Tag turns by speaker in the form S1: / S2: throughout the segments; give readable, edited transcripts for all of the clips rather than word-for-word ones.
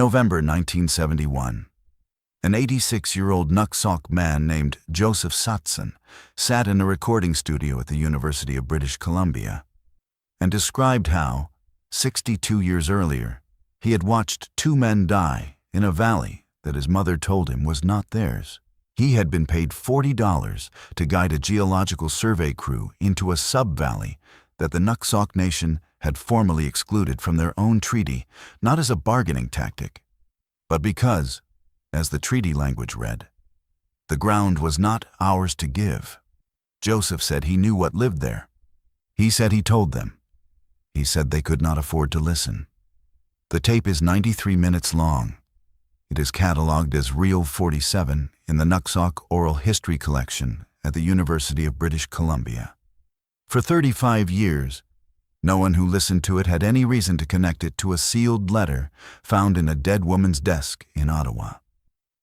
S1: November 1971, an 86-year-old Nuxalk man named Joseph Satson sat in a recording studio at the University of British Columbia and described how, 62 years earlier, he had watched two men die in a valley that his mother told him was not theirs. He had been paid $40 to guide a geological survey crew into a sub-valley that the Nuxalk Nation had formally excluded from their own treaty, not as a bargaining tactic, but because, as the treaty language read, the ground was not ours to give. Joseph said he knew what lived there. He said he told them. He said they could not afford to listen. The tape is 93 minutes long. It is catalogued as Reel 47 in the Nuxalk Oral History Collection at the University of British Columbia. For 35 years, no one who listened to it had any reason to connect it to a sealed letter found in a dead woman's desk in Ottawa,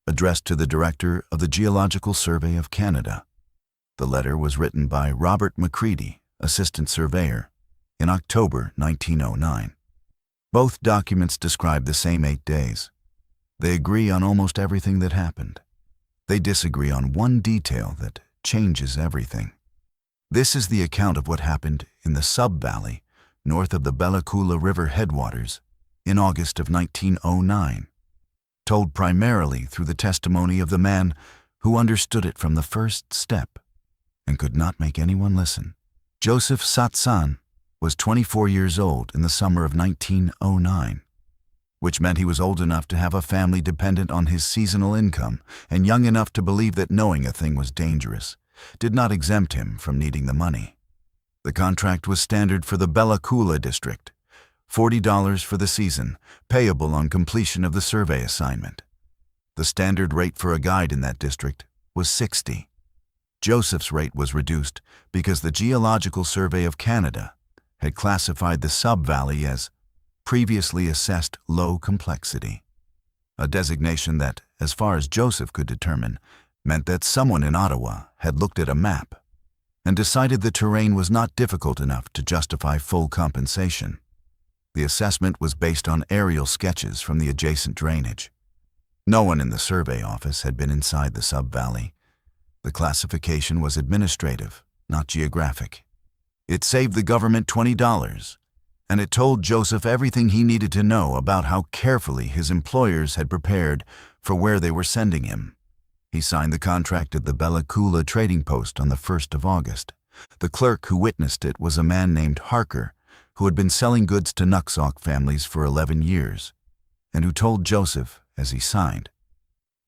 S1: addressed to the director of the Geological Survey of Canada. The letter was written by Robert McCready, assistant surveyor, in October 1909. Both documents describe the same 8 days. They agree on almost everything that happened. They disagree on one detail that changes everything. This is the account of what happened in the sub-valley north of the Bella Coola River headwaters in August of 1909, told primarily through the testimony of the man who understood it from the first step and could not make anyone listen. Joseph Satson was 24 years old in the summer of 1909, which meant he was old enough to have a family dependent on his seasonal income and young enough to believe that knowing a thing was dangerous did not exempt him from needing the money. The contract was standard for the Bella Coola district, $40 for the season, payable on completion of the survey assignment. The standard rate for a guide in that district was $60. Joseph's rate was reduced because the Geological Survey of Canada had classified the sub-valley as previously assessed low complexity, a designation that, as far as Joseph could determine, meant that someone in Ottawa had looked at a map and decided the terrain was not difficult enough to justify full compensation. The assessment was based on aerial sketches from the adjacent drainage. No one in the survey office had been inside the sub-valley. The classification was administrative, not geographic. It saved the government $20, and it told Joseph everything he needed to know about how carefully his employers had prepared for where they were sending him. He signed the contract at the Bella Coola trading post on the 1st of August. The clerk who witnessed it was a man named Harker, who had been selling goods to Nuxalk families for 11 years, and who told Joseph, as he signed,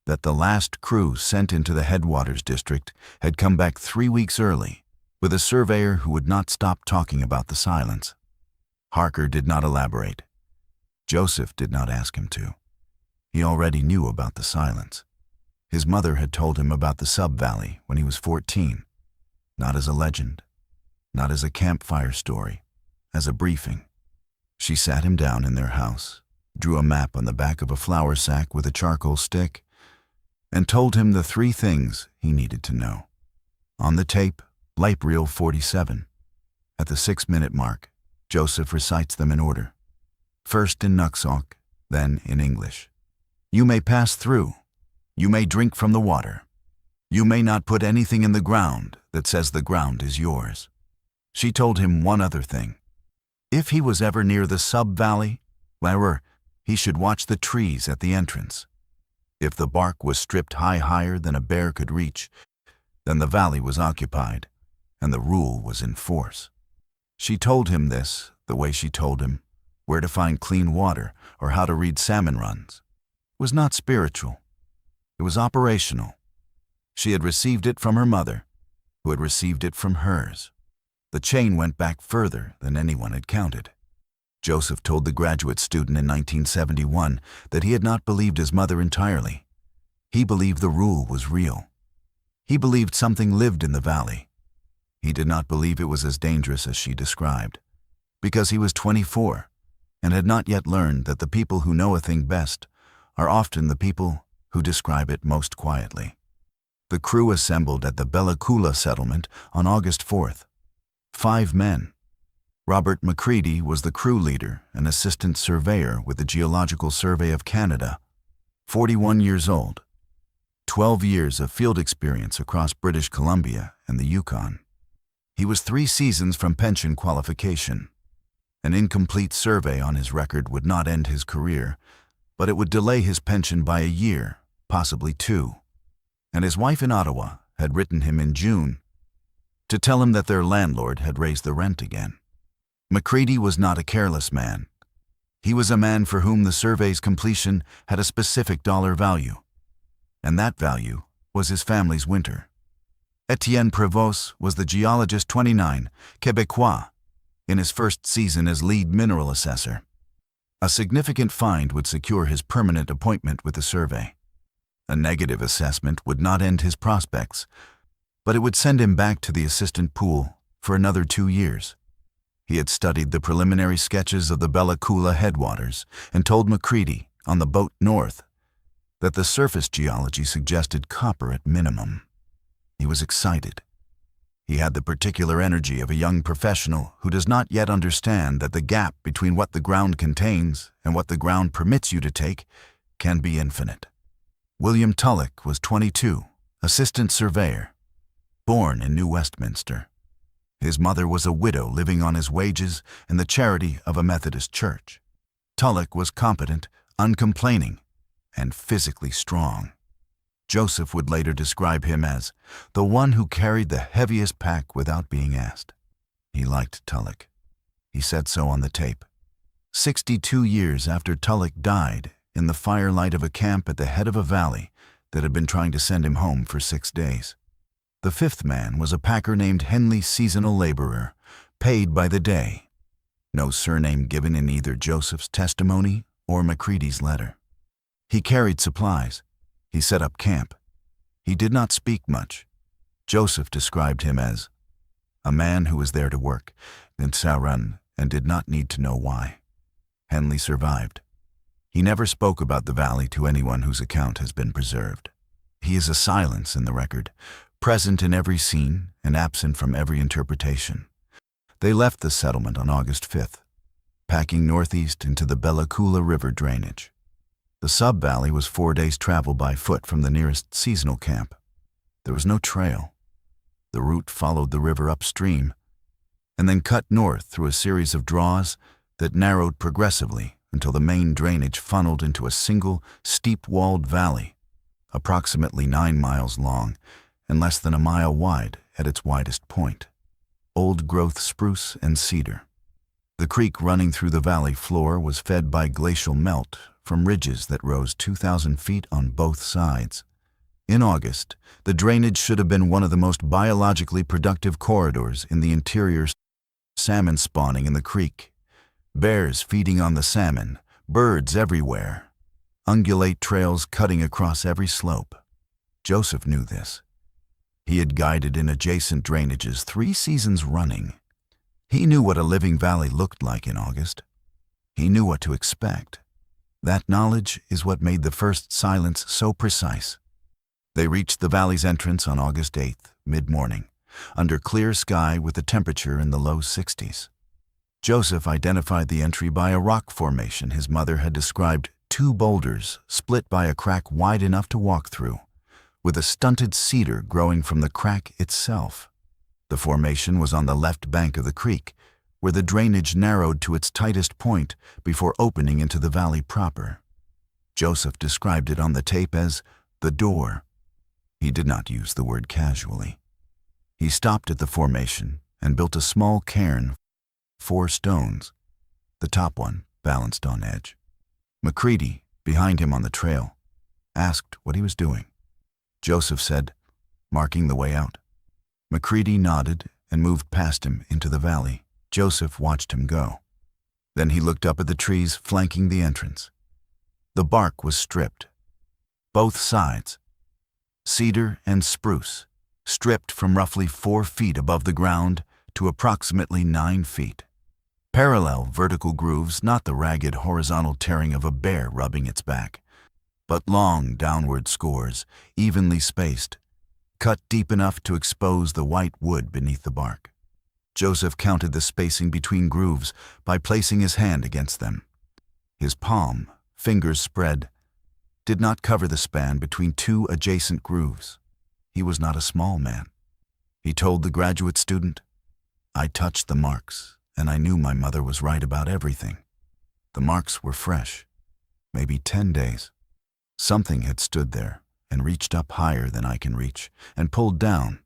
S1: that the last crew sent into the headwaters district had come back 3 weeks early, with a surveyor who would not stop talking about the silence. Harker did not elaborate. Joseph did not ask him to. He already knew about the silence. His mother had told him about the sub-valley when he was 14, not as a legend, not as a campfire story, as a briefing. She sat him down in their house, drew a map on the back of a flour sack with a charcoal stick, and told him the 3 things he needed to know. On the tape, Reel 47. At the 6-minute mark, Joseph recites them in order. First in Nuxalk, then in English. You may pass through. You may drink from the water. You may not put anything in the ground that says the ground is yours. She told him one other thing. If he was ever near the sub-valley, he should watch the trees at the entrance. If the bark was stripped higher than a bear could reach, then the valley was occupied, and the rule was in force. She told him this the way she told him where to find clean water or how to read salmon runs. It was not spiritual. It was operational. She had received it from her mother, who had received it from hers. The chain went back further than anyone had counted. Joseph told the graduate student in 1971 that he had not believed his mother entirely. He believed the rule was real. He believed something lived in the valley. He did not believe it was as dangerous as she described, because he was 24 and had not yet learned that the people who know a thing best are often the people who describe it most quietly. The crew assembled at the Bella Coola settlement on August 4th. 5 men, Robert McCready was the crew leader and assistant surveyor with the Geological Survey of Canada, 41 years old, 12 years of field experience across British Columbia and the Yukon. He was 3 seasons from pension qualification. An incomplete survey on his record would not end his career, but it would delay his pension by a year, possibly 2. And his wife in Ottawa had written him in June to tell him that their landlord had raised the rent again. McCready was not a careless man. He was a man for whom the survey's completion had a specific dollar value, and that value was his family's winter. Etienne Prévost was the geologist 29, Québécois, in his first season as lead mineral assessor. A significant find would secure his permanent appointment with the survey. A negative assessment would not end his prospects, but it would send him back to the assistant pool for another 2 years. He had studied the preliminary sketches of the Bella Coola headwaters and told McCready, on the boat north, that the surface geology suggested copper at minimum. He was excited. He had the particular energy of a young professional who does not yet understand that the gap between what the ground contains and what the ground permits you to take can be infinite. William Tulloch was 22, assistant surveyor, born in New Westminster. His mother was a widow living on his wages and the charity of a Methodist church. Tulloch was competent, uncomplaining, and physically strong. Joseph would later describe him as the one who carried the heaviest pack without being asked. He liked Tulloch. He said so on the tape. 62 years after Tulloch died in the firelight of a camp at the head of a valley that had been trying to send him home for 6 days. The 5th man was a packer named Henley, seasonal laborer, paid by the day. No surname given in either Joseph's testimony or McCready's letter. He carried supplies. He set up camp. He did not speak much. Joseph described him as a man who was there to work, in Sauron, and did not need to know why. Henley survived. He never spoke about the valley to anyone whose account has been preserved. He is a silence in the record, present in every scene and absent from every interpretation. They left the settlement on August 5th, packing northeast into the Bella Coola River drainage. The sub-valley was 4 days' travel by foot from the nearest seasonal camp. There was no trail. The route followed the river upstream and then cut north through a series of draws that narrowed progressively until the main drainage funneled into a single, steep-walled valley, approximately 9 miles long and less than a mile wide at its widest point. Old-growth spruce and cedar. The creek running through the valley floor was fed by glacial melt from ridges that rose 2,000 feet on both sides. In August, the drainage should have been one of the most biologically productive corridors in the interior. Salmon spawning in the creek, bears feeding on the salmon, birds everywhere, ungulate trails cutting across every slope. Joseph knew this. He had guided in adjacent drainages 3 seasons running. He knew what a living valley looked like in August. He knew what to expect. That knowledge is what made the first silence so precise. They reached the valley's entrance on August 8th, mid-morning, under clear sky with the temperature in the low 60s. Joseph identified the entry by a rock formation his mother had described 2 boulders split by a crack wide enough to walk through, with a stunted cedar growing from the crack itself. The formation was on the left bank of the creek, where the drainage narrowed to its tightest point before opening into the valley proper. Joseph described it on the tape as the door. He did not use the word casually. He stopped at the formation and built a small cairn, 4 stones, the top one balanced on edge. McCready, behind him on the trail, asked what he was doing. Joseph said, marking the way out. McCready nodded and moved past him into the valley. Joseph watched him go. Then he looked up at the trees flanking the entrance. The bark was stripped. Both sides, cedar and spruce, stripped from roughly 4 feet above the ground to approximately 9 feet. Parallel vertical grooves, not the ragged horizontal tearing of a bear rubbing its back, but long downward scores, evenly spaced, cut deep enough to expose the white wood beneath the bark. Joseph counted the spacing between grooves by placing his hand against them. His palm, fingers spread, did not cover the span between two adjacent grooves. He was not a small man. He told the graduate student, "I touched the marks, and I knew my mother was right about everything. The marks were fresh, maybe 10 days. Something had stood there and reached up higher than I can reach and pulled down,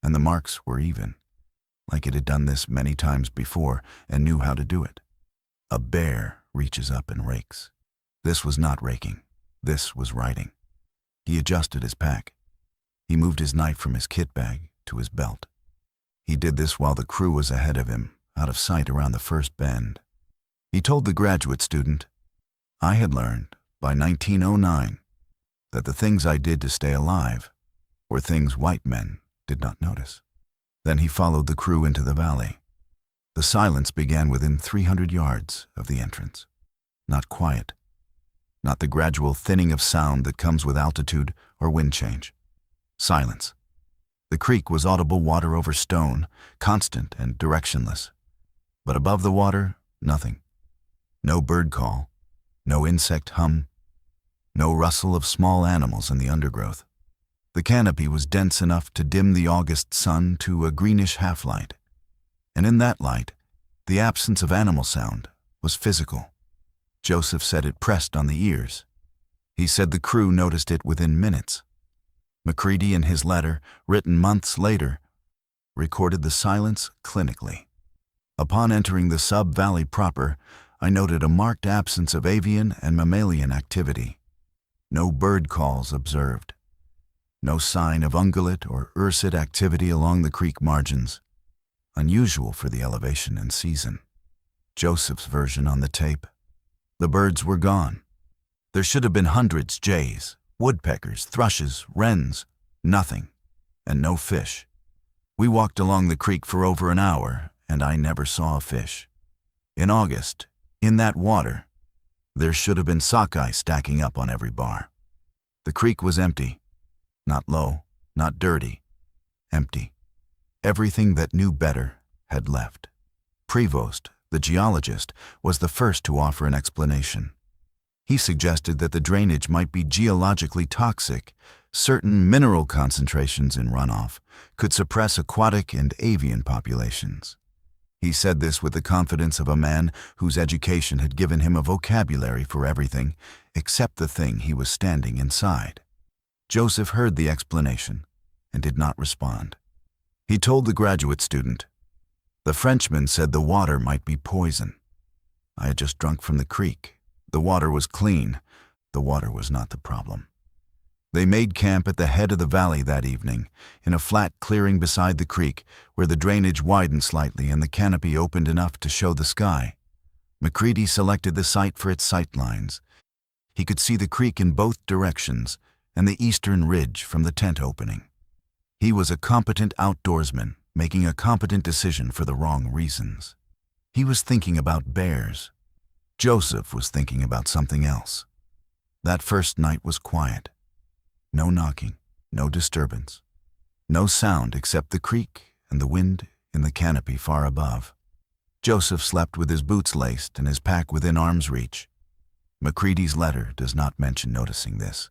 S1: and the marks were even, like it had done this many times before and knew how to do it. A bear reaches up and rakes. This was not raking. This was writing." He adjusted his pack. He moved his knife from his kit bag to his belt. He did this while the crew was ahead of him, out of sight around the first bend. He told the graduate student, "I had learned by 1909 that the things I did to stay alive were things white men did not notice." Then he followed the crew into the valley. The silence began within 300 yards of the entrance. Not quiet. Not the gradual thinning of sound that comes with altitude or wind change. Silence. The creek was audible water over stone, constant and directionless. But above the water, nothing. No bird call, no insect hum, no rustle of small animals in the undergrowth. The canopy was dense enough to dim the August sun to a greenish half-light. And in that light, the absence of animal sound was physical. Joseph said it pressed on the ears. He said the crew noticed it within minutes. Macready, in his letter, written months later, recorded the silence clinically. "Upon entering the sub-valley proper, I noted a marked absence of avian and mammalian activity. No bird calls observed. No sign of ungulate or ursid activity along the creek margins. Unusual for the elevation and season." Joseph's version on the tape. The birds were gone. There should have been hundreds: jays, woodpeckers, thrushes, wrens, nothing, and no fish. We walked along the creek for over an hour, and I never saw a fish. In August, in that water, there should have been sockeye stacking up on every bar. The creek was empty. Not low, not dirty. Empty. Everything that knew better had left. Prevost, the geologist, was the first to offer an explanation. He suggested that the drainage might be geologically toxic. Certain mineral concentrations in runoff could suppress aquatic and avian populations. He said this with the confidence of a man whose education had given him a vocabulary for everything except the thing he was standing inside. Joseph heard the explanation and did not respond. He told the graduate student, "The Frenchman said the water might be poison. I had just drunk from the creek. The water was clean. The water was not the problem." They made camp at the head of the valley that evening, in a flat clearing beside the creek, where the drainage widened slightly and the canopy opened enough to show the sky. Macready selected the site for its sight lines. He could see the creek in both directions and the eastern ridge from the tent opening. He was a competent outdoorsman, making a competent decision for the wrong reasons. He was thinking about bears. Joseph was thinking about something else. That first night was quiet. No knocking, no disturbance, no sound except the creek and the wind in the canopy far above. Joseph slept with his boots laced and his pack within arm's reach. Macready's letter does not mention noticing this.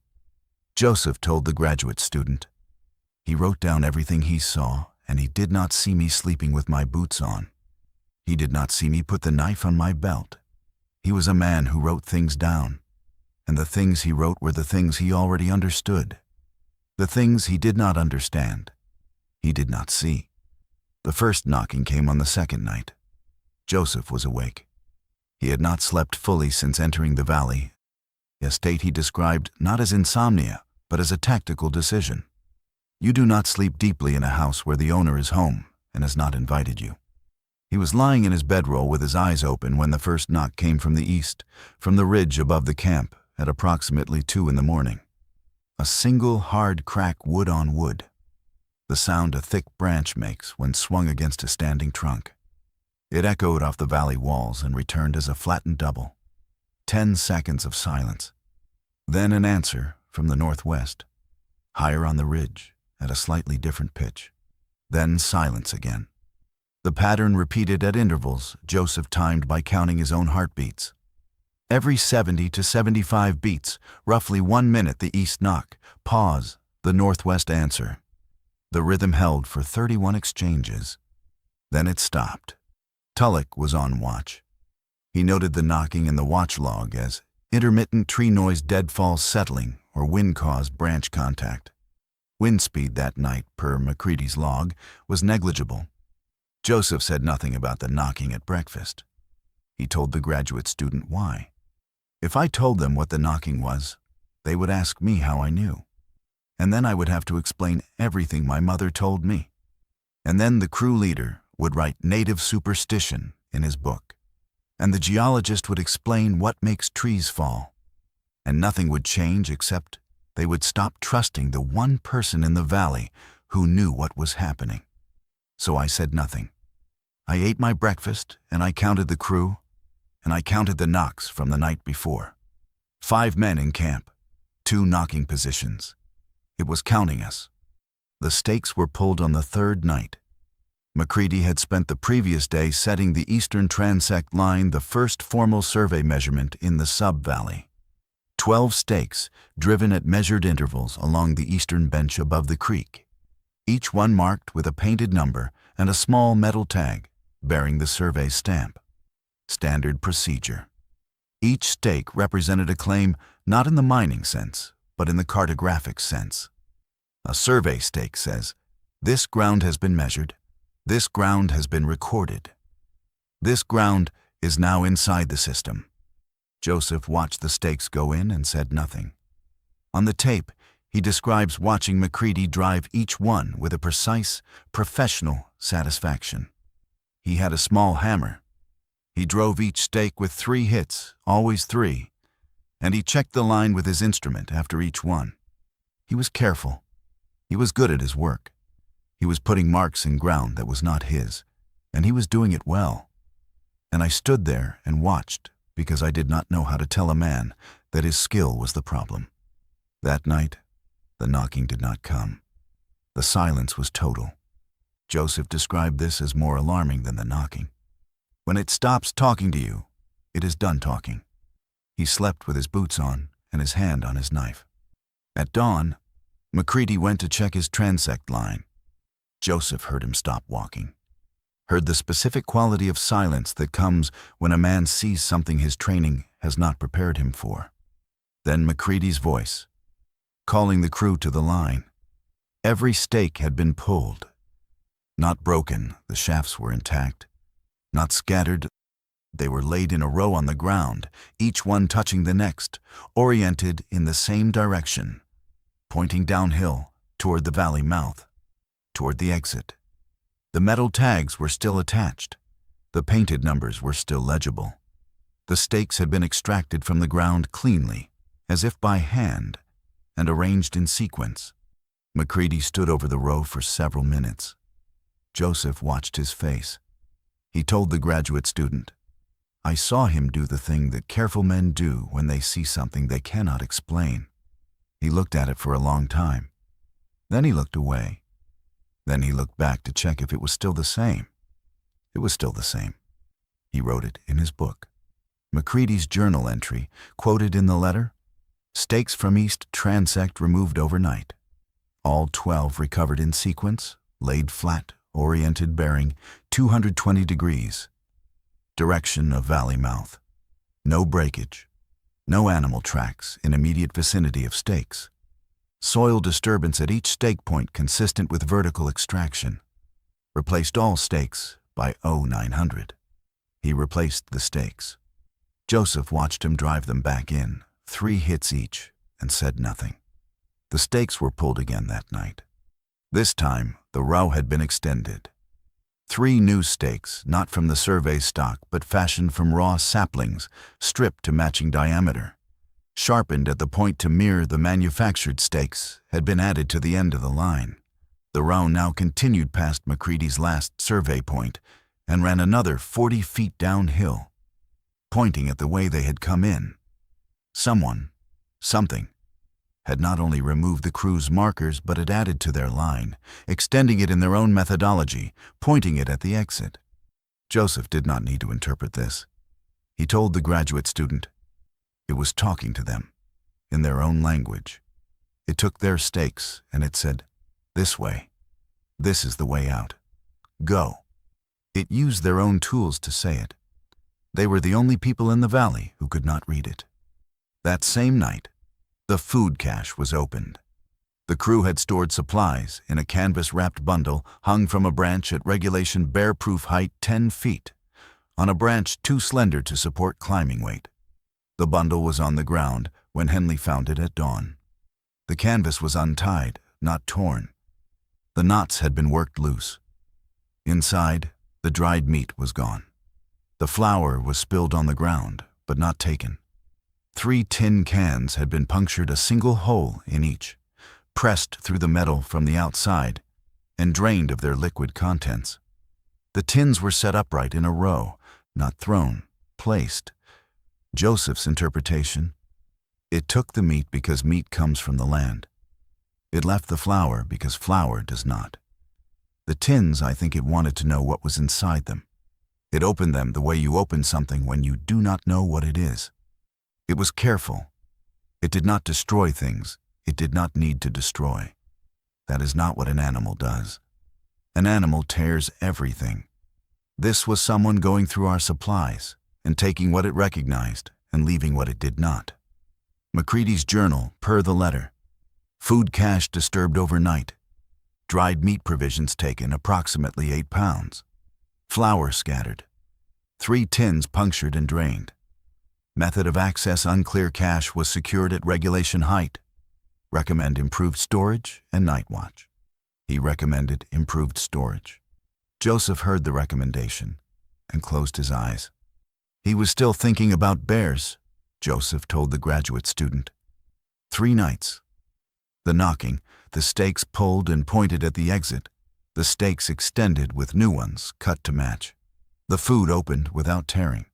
S1: Joseph told the graduate student, "He wrote down everything he saw, and he did not see me sleeping with my boots on. He did not see me put the knife on my belt. He was a man who wrote things down. And the things he wrote were the things he already understood. The things he did not understand, he did not see." The first knocking came on the second night. Joseph was awake. He had not slept fully since entering the valley, a state he described not as insomnia, but as a tactical decision. You do not sleep deeply in a house where the owner is home and has not invited you. He was lying in his bedroll with his eyes open when the first knock came from the east, from the ridge above the camp, at approximately 2 in the morning. A single hard crack wood on wood. The sound a thick branch makes when swung against a standing trunk. It echoed off the valley walls and returned as a flattened double. 10 seconds of silence. Then an answer from the northwest, higher on the ridge, at a slightly different pitch. Then silence again. The pattern repeated at intervals, Joseph timed by counting his own heartbeats. Every 70 to 75 beats, roughly 1 minute the east knock, pause, the northwest answer. The rhythm held for 31 exchanges. Then it stopped. Tulloch was on watch. He noted the knocking in the watch log as intermittent tree noise, deadfall settling, or wind-caused branch contact. Wind speed that night, per McCready's log, was negligible. Joseph said nothing about the knocking at breakfast. He told the graduate student why. If I told them what the knocking was, they would ask me how I knew. And then I would have to explain everything my mother told me. And then the crew leader would write native superstition in his book. And the geologist would explain what makes trees fall. And nothing would change except they would stop trusting the one person in the valley who knew what was happening. So I said nothing. I ate my breakfast, and I counted the crew, and I counted the knocks from the night before. 5 men in camp, 2 knocking positions. It was counting us. The stakes were pulled on the 3rd night. McCready had spent the previous day setting the eastern transect line, the first formal survey measurement in the sub-valley. 12 stakes driven at measured intervals along the eastern bench above the creek, each one marked with a painted number and a small metal tag bearing the survey stamp. Standard procedure. Each stake represented a claim not in the mining sense, but in the cartographic sense. A survey stake says, this ground has been measured, this ground has been recorded. This ground is now inside the system. Joseph watched the stakes go in and said nothing. On the tape, he describes watching McCready drive each one with a precise, professional satisfaction. He had a small hammer. He drove each stake with 3 hits, always 3, and he checked the line with his instrument after each one. He was careful. He was good at his work. He was putting marks in ground that was not his, and he was doing it well. And I stood there and watched because I did not know how to tell a man that his skill was the problem. That night, the knocking did not come. The silence was total. Joseph described this as more alarming than the knocking. When it stops talking to you, it is done talking. He slept with his boots on and his hand on his knife. At dawn, McCready went to check his transect line. Joseph heard him stop walking, heard the specific quality of silence that comes when a man sees something his training has not prepared him for. Then McCready's voice, calling the crew to the line. Every stake had been pulled. Not broken, the shafts were intact. Not scattered, they were laid in a row on the ground, each one touching the next, oriented in the same direction, pointing downhill toward the valley mouth, toward the exit. The metal tags were still attached. The painted numbers were still legible. The stakes had been extracted from the ground cleanly, as if by hand, and arranged in sequence. McCready stood over the row for several minutes. Joseph watched his face. He told the graduate student, I saw him do the thing that careful men do when they see something they cannot explain. He looked at it for a long time. Then he looked away. Then he looked back to check if it was still the same. It was still the same. He wrote it in his book. McCready's journal entry, quoted in the letter, stakes from east transect removed overnight. All 12 recovered in sequence, laid flat, oriented bearing 220 degrees. Direction of valley mouth. No breakage. No animal tracks in immediate vicinity of stakes. Soil disturbance at each stake point consistent with vertical extraction. Replaced all stakes by 0900. He replaced the stakes. Joseph watched him drive them back in, 3 hits each, and said nothing. The stakes were pulled again that night. This time, the row had been extended. 3 new stakes, not from the survey stock, but fashioned from raw saplings, stripped to matching diameter, sharpened at the point to mirror the manufactured stakes, had been added to the end of the line. The row now continued past McCready's last survey point and ran another 40 feet downhill, pointing at the way they had come in. Someone, something, had not only removed the crew's markers but had added to their line, extending it in their own methodology, pointing it at the exit. Joseph did not need to interpret this. He told the graduate student. It was talking to them, in their own language. It took their stakes, and it said, "This way. This is the way out. Go." It used their own tools to say it. They were the only people in the valley who could not read it. That same night, the food cache was opened. The crew had stored supplies in a canvas-wrapped bundle hung from a branch at regulation bear-proof height 10 feet, on a branch too slender to support climbing weight. The bundle was on the ground when Henley found it at dawn. The canvas was untied, not torn. The knots had been worked loose. Inside, the dried meat was gone. The flour was spilled on the ground, but not taken. 3 tin cans had been punctured, a single hole in each, pressed through the metal from the outside, and drained of their liquid contents. The tins were set upright in a row, not thrown, placed. Joseph's interpretation: it took the meat because meat comes from the land. It left the flour because flour does not. The tins, I think it wanted to know what was inside them. It opened them the way you open something when you do not know what it is. It was careful. It did not destroy things it did not need to destroy. That is not what an animal does. An animal tears everything. This was someone going through our supplies and taking what it recognized and leaving what it did not. McCready's journal, per the letter. Food cache disturbed overnight. Dried meat provisions taken, approximately 8 pounds. Flour scattered. 3 tins punctured and drained. Method of access unclear. Cache was secured at regulation height. Recommend improved storage and night watch. He recommended improved storage. Joseph heard the recommendation and closed his eyes. He was still thinking about bears, Joseph told the graduate student. 3 nights. The knocking, the stakes pulled and pointed at the exit, the stakes extended with new ones cut to match. The food opened without tearing.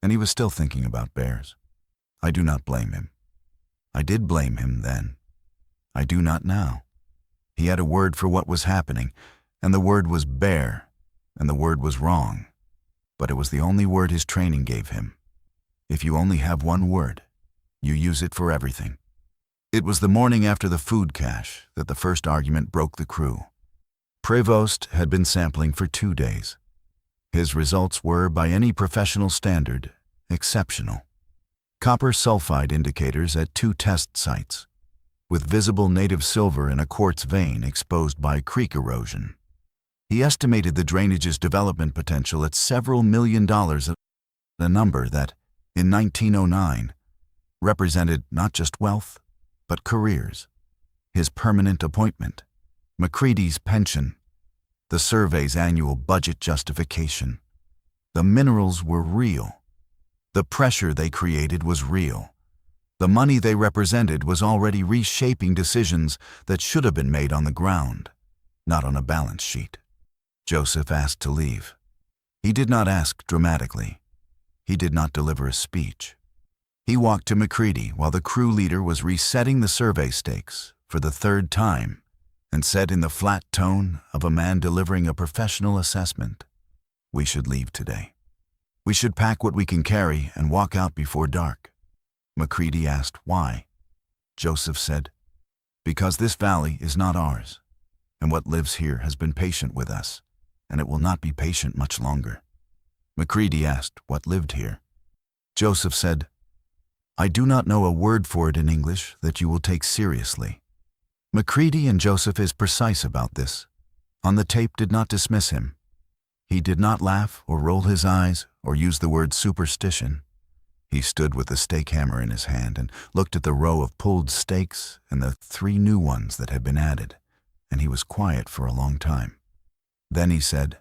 S1: And he was still thinking about bears. I do not blame him. I did blame him then. I do not now. He had a word for what was happening, and the word was bear, and the word was wrong. But it was the only word his training gave him. If you only have one word, you use it for everything. It was the morning after the food cache that the first argument broke the crew. Prevost had been sampling for 2 days. His results were, by any professional standard, exceptional. Copper sulfide indicators at 2 test sites, with visible native silver in a quartz vein exposed by creek erosion. He estimated the drainage's development potential at several $1 million, a number that, in 1909, represented not just wealth, but careers. His permanent appointment, McCready's pension, the survey's annual budget justification. The minerals were real. The pressure they created was real. The money they represented was already reshaping decisions that should have been made on the ground, not on a balance sheet. Joseph asked to leave. He did not ask dramatically. He did not deliver a speech. He walked to McCready while the crew leader was resetting the survey stakes for the 3rd time, and said in the flat tone of a man delivering a professional assessment, "We should leave today. We should pack what we can carry and walk out before dark." McCready asked why. Joseph said, "Because this valley is not ours, and what lives here has been patient with us, and it will not be patient much longer." McCready asked what lived here. Joseph said, "I do not know a word for it in English that you will take seriously." McCready and Joseph is precise about this. On the tape did not dismiss him. He did not laugh or roll his eyes or use the word superstition. He stood with the stake hammer in his hand and looked at the row of pulled stakes and the 3 new ones that had been added, and he was quiet for a long time. Then he said,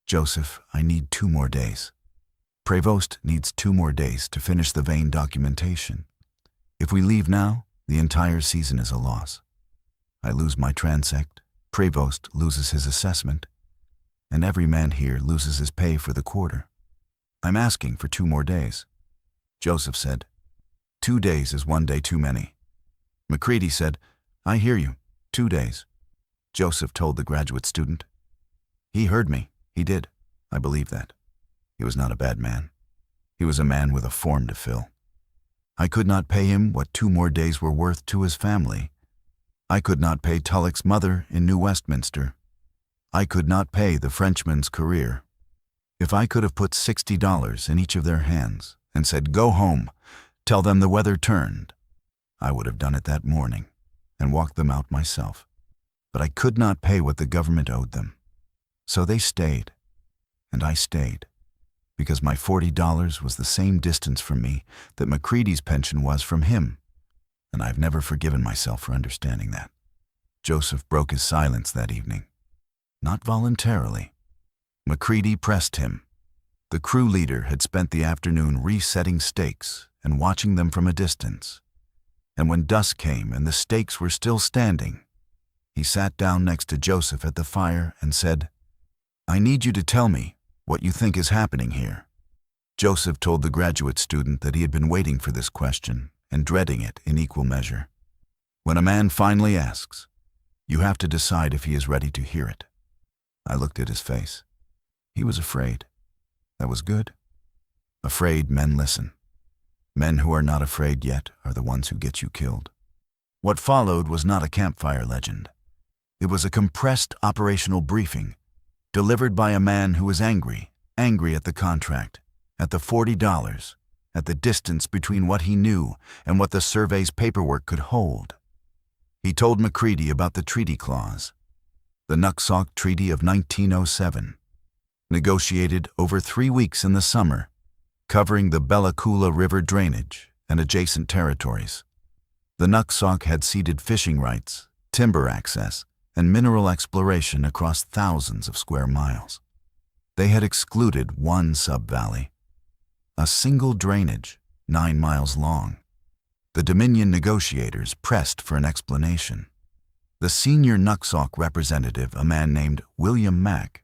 S1: "Joseph, I need 2 more days. Prevost needs 2 more days to finish the vein documentation. If we leave now, the entire season is a loss. I lose my transect, Prevost loses his assessment, and every man here loses his pay for the quarter. I'm asking for 2 more days." Joseph said, 2 days is 1 day too many. McCready said, "I hear you. 2 days." Joseph told the graduate student. "He heard me. He did. I believe that. He was not a bad man. He was a man with a form to fill. I could not pay him what 2 more days were worth to his family. I could not pay Tulloch's mother in New Westminster. I could not pay the Frenchman's career. If I could have put $60 in each of their hands and said, 'Go home, tell them the weather turned,' I would have done it that morning and walked them out myself. But I could not pay what the government owed them. So they stayed, and I stayed, because my $40 was the same distance from me that McCready's pension was from him, and I've never forgiven myself for understanding that." Joseph broke his silence that evening. Not voluntarily. McCready pressed him. The crew leader had spent the afternoon resetting stakes and watching them from a distance. And when dusk came and the stakes were still standing, he sat down next to Joseph at the fire and said, "I need you to tell me what you think is happening here." Joseph told the graduate student that he had been waiting for this question and dreading it in equal measure. When a man finally asks, you have to decide if he is ready to hear it. I looked at his face. He was afraid. That was good. Afraid men listen. Men who are not afraid yet are the ones who get you killed. What followed was not a campfire legend. It was a compressed operational briefing, delivered by a man who was angry at the contract, at the $40, at the distance between what he knew and what the survey's paperwork could hold. He told McCready about the treaty clause, the Nuxalk Treaty of 1907, negotiated over 3 weeks in the summer, covering the Bella Coola River drainage and adjacent territories. The Nuxalk had ceded fishing rights, timber access, and mineral exploration across thousands of square miles. They had excluded one sub-valley, a single drainage 9 miles long. The Dominion negotiators pressed for an explanation. The senior Nuxalk representative, a man named William Mack,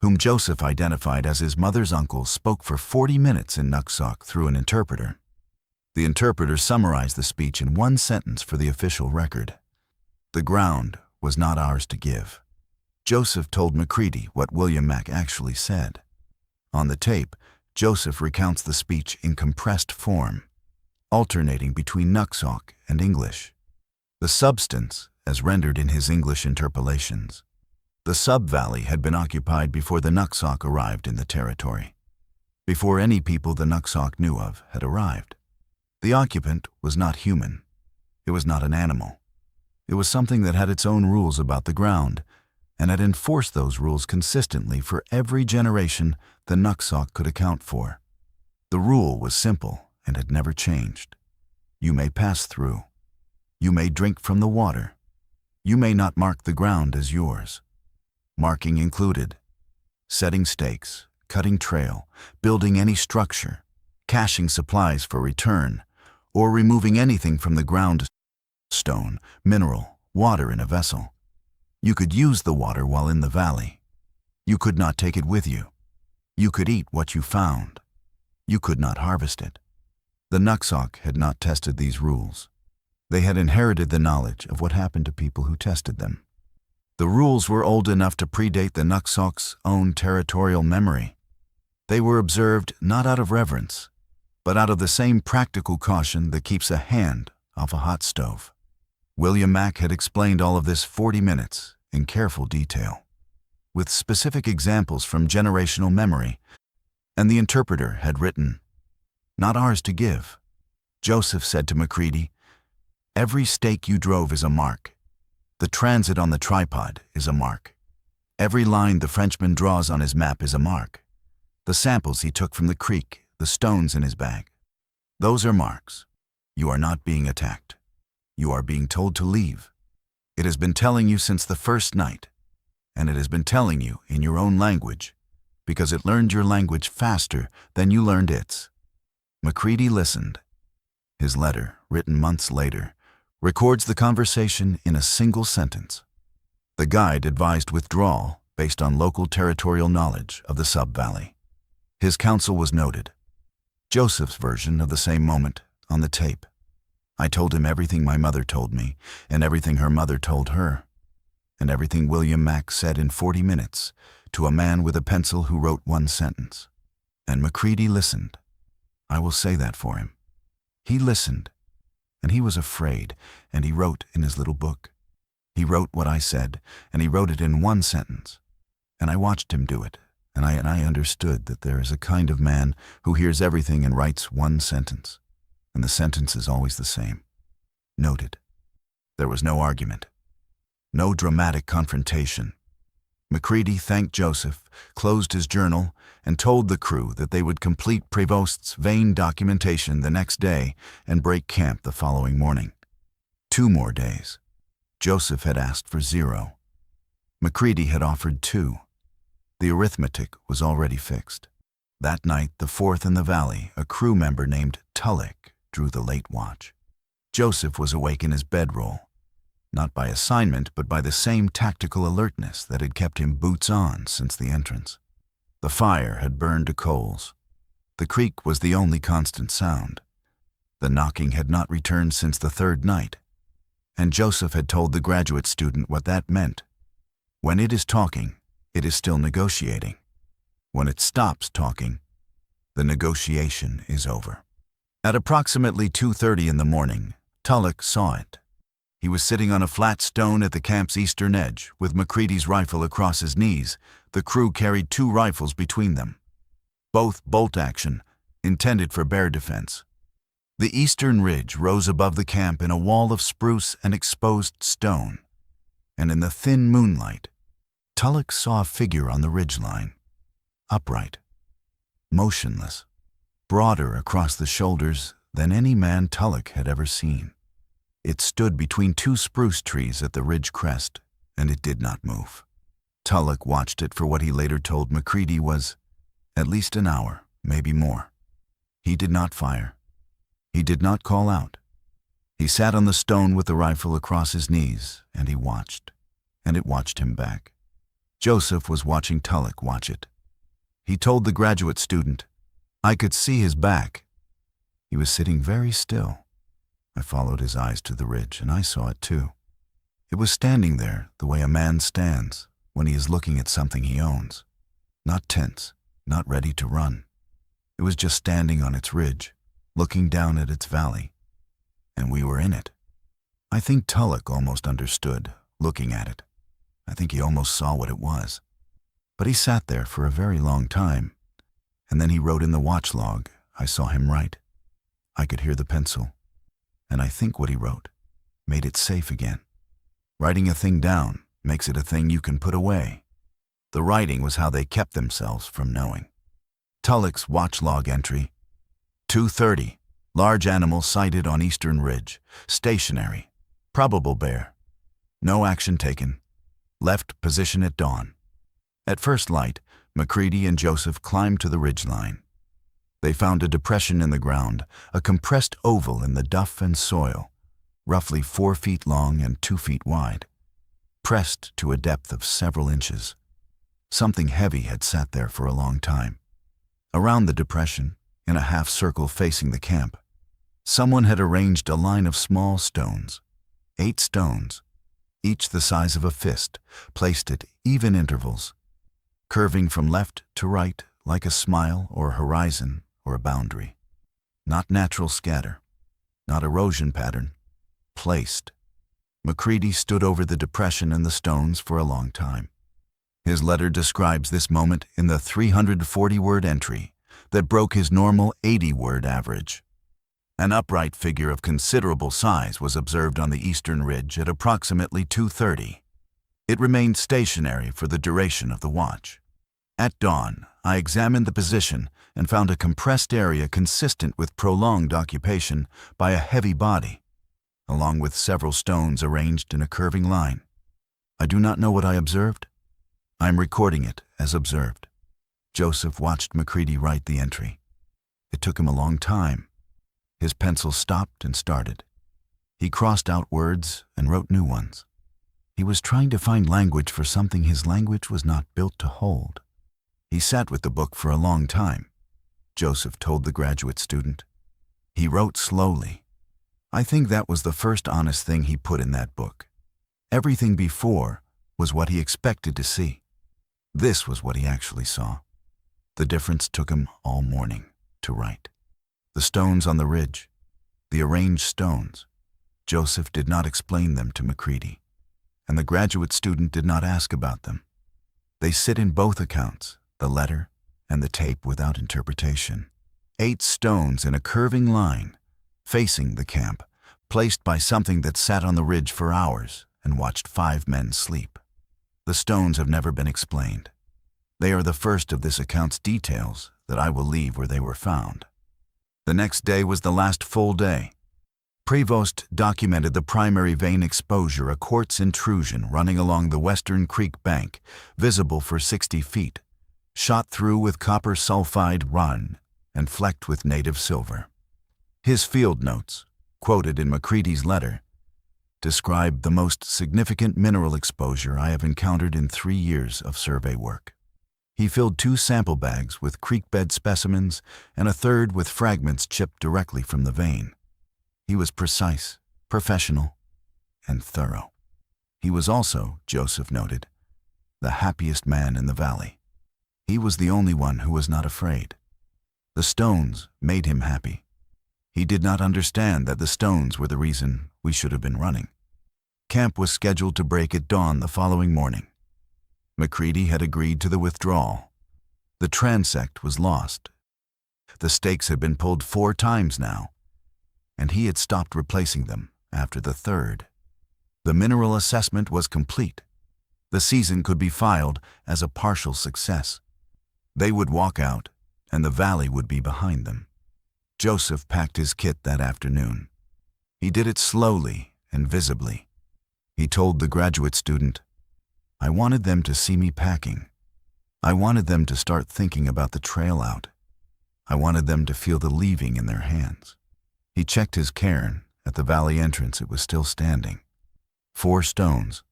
S1: whom Joseph identified as his mother's uncle, spoke for 40 minutes in Nuxalk through an interpreter. The interpreter summarized the speech in 1 sentence for the official record. The ground was not ours to give. Joseph told McCready what William Mack actually said. On the tape, Joseph recounts the speech in compressed form, alternating between Nuxalk and English. The substance, as rendered in his English interpolations. The sub-valley had been occupied before the Nuxalk arrived in the territory, before any people the Nuxalk knew of had arrived. The occupant was not human. It was not an animal. It was something that had its own rules about the ground, and had enforced those rules consistently for every generation the Nuxalk could account for. The rule was simple and had never changed. You may pass through. You may drink from the water. You may not mark the ground as yours. Marking included setting stakes, cutting trail, building any structure, caching supplies for return, or removing anything from the ground, stone, mineral, water in a vessel. You could use the water while in the valley. You could not take it with you. You could eat what you found. You could not harvest it. The Nuxalk had not tested these rules. They had inherited the knowledge of what happened to people who tested them. The rules were old enough to predate the Nuxalk's own territorial memory. They were observed not out of reverence, but out of the same practical caution that keeps a hand off a hot stove. William Mack had explained all of this 40 minutes in careful detail, with specific examples from generational memory, and the interpreter had written, "Not ours to give." Joseph said to McCready, "Every stake you drove is a mark. The transit on the tripod is a mark. Every line the Frenchman draws on his map is a mark. The samples he took from the creek, the stones in his bag. Those are marks. You are not being attacked. You are being told to leave. It has been telling you since the first night, and it has been telling you in your own language, because it learned your language faster than you learned its." McCready listened. His letter, written months later, records the conversation in a single sentence. The guide advised withdrawal based on local territorial knowledge of the sub-valley. His counsel was noted. Joseph's version of the same moment on the tape. I told him everything my mother told me, and everything her mother told her, and everything William Mack said in 40 minutes to a man with a pencil who wrote one sentence. And Macready listened. I will say that for him. He listened, and he was afraid, and he wrote in his little book. He wrote what I said, and he wrote it in one sentence. And I watched him do it, and I understood that there is a kind of man who hears everything and writes one sentence, and the sentence is always the same. Noted. There was no argument. No dramatic confrontation. Macready thanked Joseph, closed his journal, and told the crew that they would complete Prevost's vain documentation the next day and break camp the following morning. 2 more days. Joseph had asked for 0. Macready had offered 2. The arithmetic was already fixed. That night, the 4th in the valley, a crew member named Tulloch drew the late watch. Joseph was awake in his bedroll, not by assignment, but by the same tactical alertness that had kept him boots on since the entrance. The fire had burned to coals. The creek was the only constant sound. The knocking had not returned since the 3rd night, and Joseph had told the graduate student what that meant. When it is talking, it is still negotiating. When it stops talking, the negotiation is over. At approximately 2:30 in the morning, Tulloch saw it. He was sitting on a flat stone at the camp's eastern edge, with Macready's rifle across his knees. The crew carried 2 rifles between them, both bolt action, intended for bear defense. The eastern ridge rose above the camp in a wall of spruce and exposed stone, and in the thin moonlight, Tulloch saw a figure on the ridgeline, upright, motionless, broader across the shoulders than any man Tulloch had ever seen. It stood between 2 spruce trees at the ridge crest, and it did not move. Tulloch watched it for what he later told Macready was at least an hour, maybe more. He did not fire. He did not call out. He sat on the stone with the rifle across his knees, and he watched, and it watched him back. Joseph was watching Tulloch watch it. He told the graduate student, "I could see his back. He was sitting very still." I followed his eyes to the ridge, and I saw it too. It was standing there the way a man stands when he is looking at something he owns. Not tense, not ready to run. It was just standing on its ridge, looking down at its valley. And we were in it. I think Tulloch almost understood, looking at it. I think he almost saw what it was. But he sat there for a very long time, and then he wrote in the watch log. I saw him write. I could hear the pencil. And I think what he wrote made it safe again. Writing a thing down makes it a thing you can put away. The writing was how they kept themselves from knowing. Tulloch's watch log entry: 2:30, large animal sighted on eastern ridge, stationary, probable bear. No action taken. Left position at dawn. At first light, Macready and Joseph climbed to the ridgeline. They found a depression in the ground, a compressed oval in the duff and soil, roughly 4 feet long and 2 feet wide, pressed to a depth of several inches. Something heavy had sat there for a long time. Around the depression, in a half circle facing the camp, someone had arranged a line of small stones, 8 stones, each the size of a fist, placed at even intervals, curving from left to right like a smile or horizon or a boundary. Not natural scatter, not erosion pattern, placed. Macready stood over the depression and the stones for a long time. His letter describes this moment in the 340-word entry that broke his normal 80-word average. An upright figure of considerable size was observed on the eastern ridge at approximately 2:30. It remained stationary for the duration of the watch. At dawn, I examined the position and found a compressed area consistent with prolonged occupation by a heavy body, along with several stones arranged in a curving line. I do not know what I observed. I am recording it as observed. Joseph watched Macready write the entry. It took him a long time. His pencil stopped and started. He crossed out words and wrote new ones. He was trying to find language for something his language was not built to hold. He sat with the book for a long time, Joseph told the graduate student. He wrote slowly. I think that was the first honest thing he put in that book. Everything before was what he expected to see. This was what he actually saw. The difference took him all morning to write. The stones on the ridge, the arranged stones. Joseph did not explain them to McCready, and the graduate student did not ask about them. They sit in both accounts, the letter and the tape, without interpretation. 8 stones in a curving line, facing the camp, placed by something that sat on the ridge for hours and watched 5 men sleep. The stones have never been explained. They are the first of this account's details that I will leave where they were found. The next day was the last full day. Prevost documented the primary vein exposure, a quartz intrusion running along the western creek bank, visible for 60 feet, shot through with copper sulfide run and flecked with native silver. His field notes, quoted in McCready's letter, describe the most significant mineral exposure I have encountered in 3 years of survey work. He filled 2 sample bags with creekbed specimens and a third with fragments chipped directly from the vein. He was precise, professional, and thorough. He was also, Joseph noted, the happiest man in the valley. He was the only one who was not afraid. The stones made him happy. He did not understand that the stones were the reason we should have been running. Camp was scheduled to break at dawn the following morning. McCready had agreed to the withdrawal. The transect was lost. The stakes had been pulled 4 times now, and he had stopped replacing them after the 3rd. The mineral assessment was complete. The season could be filed as a partial success. They would walk out, and the valley would be behind them. Joseph packed his kit that afternoon. He did it slowly and visibly. He told the graduate student, "I wanted them to see me packing. I wanted them to start thinking about the trail out. I wanted them to feel the leaving in their hands." He checked his cairn. At the valley entrance it was still standing. 4 stones,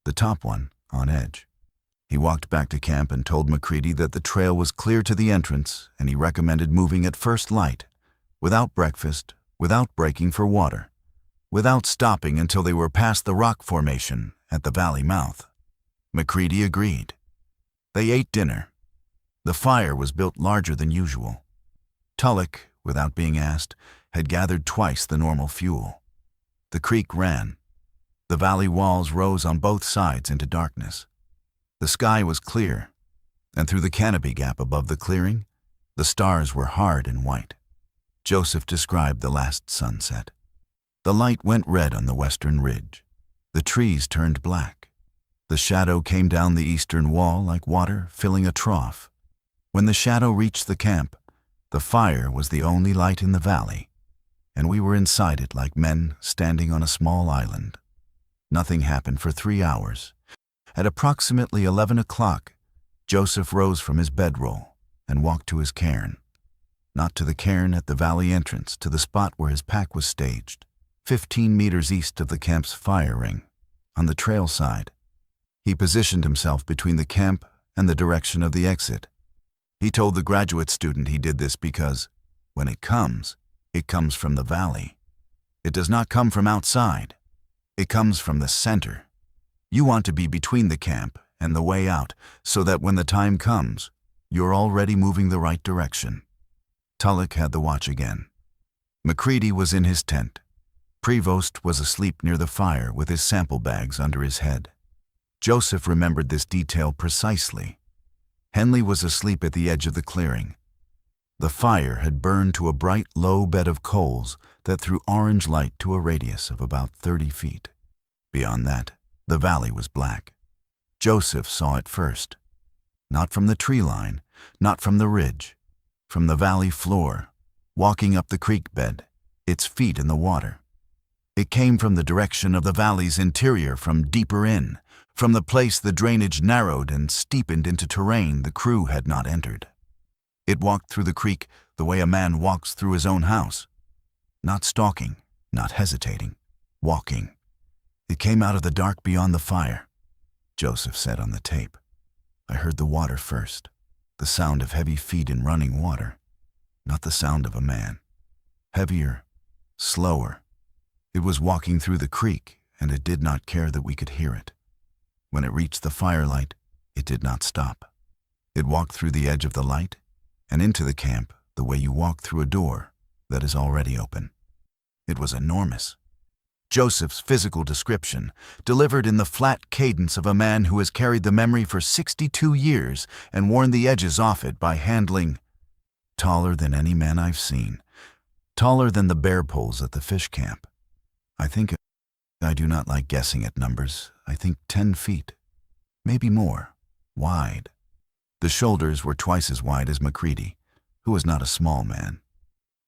S1: the top one on edge. He walked back to camp and told McCready that the trail was clear to the entrance, and he recommended moving at first light, without breakfast, without breaking for water, without stopping until they were past the rock formation at the valley mouth. McCready agreed. They ate dinner. The fire was built larger than usual. Tulloch, without being asked, had gathered twice the normal fuel. The creek ran. The valley walls rose on both sides into darkness. The sky was clear, and through the canopy gap above the clearing, the stars were hard and white. Joseph described the last sunset. The light went red on the western ridge. The trees turned black. The shadow came down the eastern wall like water filling a trough. When the shadow reached the camp, the fire was the only light in the valley, and we were inside it like men standing on a small island. Nothing happened for 3 hours. At approximately 11 o'clock, Joseph rose from his bedroll and walked to his cairn. Not to the cairn at the valley entrance, to the spot where his pack was staged, 15 meters east of the camp's fire ring, on the trail side. He positioned himself between the camp and the direction of the exit. He told the graduate student he did this because, when it comes from the valley. It does not come from outside. It comes from the center. You want to be between the camp and the way out so that when the time comes, you're already moving the right direction. Tulloch had the watch again. McCready was in his tent. Prevost was asleep near the fire with his sample bags under his head. Joseph remembered this detail precisely. Henley was asleep at the edge of the clearing. The fire had burned to a bright, low bed of coals that threw orange light to a radius of about 30 feet. Beyond that, the valley was black. Joseph saw it first. Not from the tree line, not from the ridge, from the valley floor, walking up the creek bed, its feet in the water. It came from the direction of the valley's interior, from deeper in, from the place the drainage narrowed and steepened into terrain the crew had not entered. It walked through the creek the way a man walks through his own house. Not stalking, not hesitating, walking. It came out of the dark beyond the fire. Joseph said on the tape, "I heard the water first, the sound of heavy feet in running water, not the sound of a man. Heavier, slower, It was walking through the creek, and it did not care that we could hear it. When it reached the firelight, it did not stop. It walked through the edge of the light and into the camp the way you walk through a door that is already open. It was enormous. Joseph's physical description, delivered in the flat cadence of a man who has carried the memory for 62 years and worn the edges off it by handling. Taller than any man I've seen. Taller than the bear poles at the fish camp. I do not like guessing at numbers. I think 10 feet. Maybe more. Wide. The shoulders were twice as wide as McCready, who was not a small man.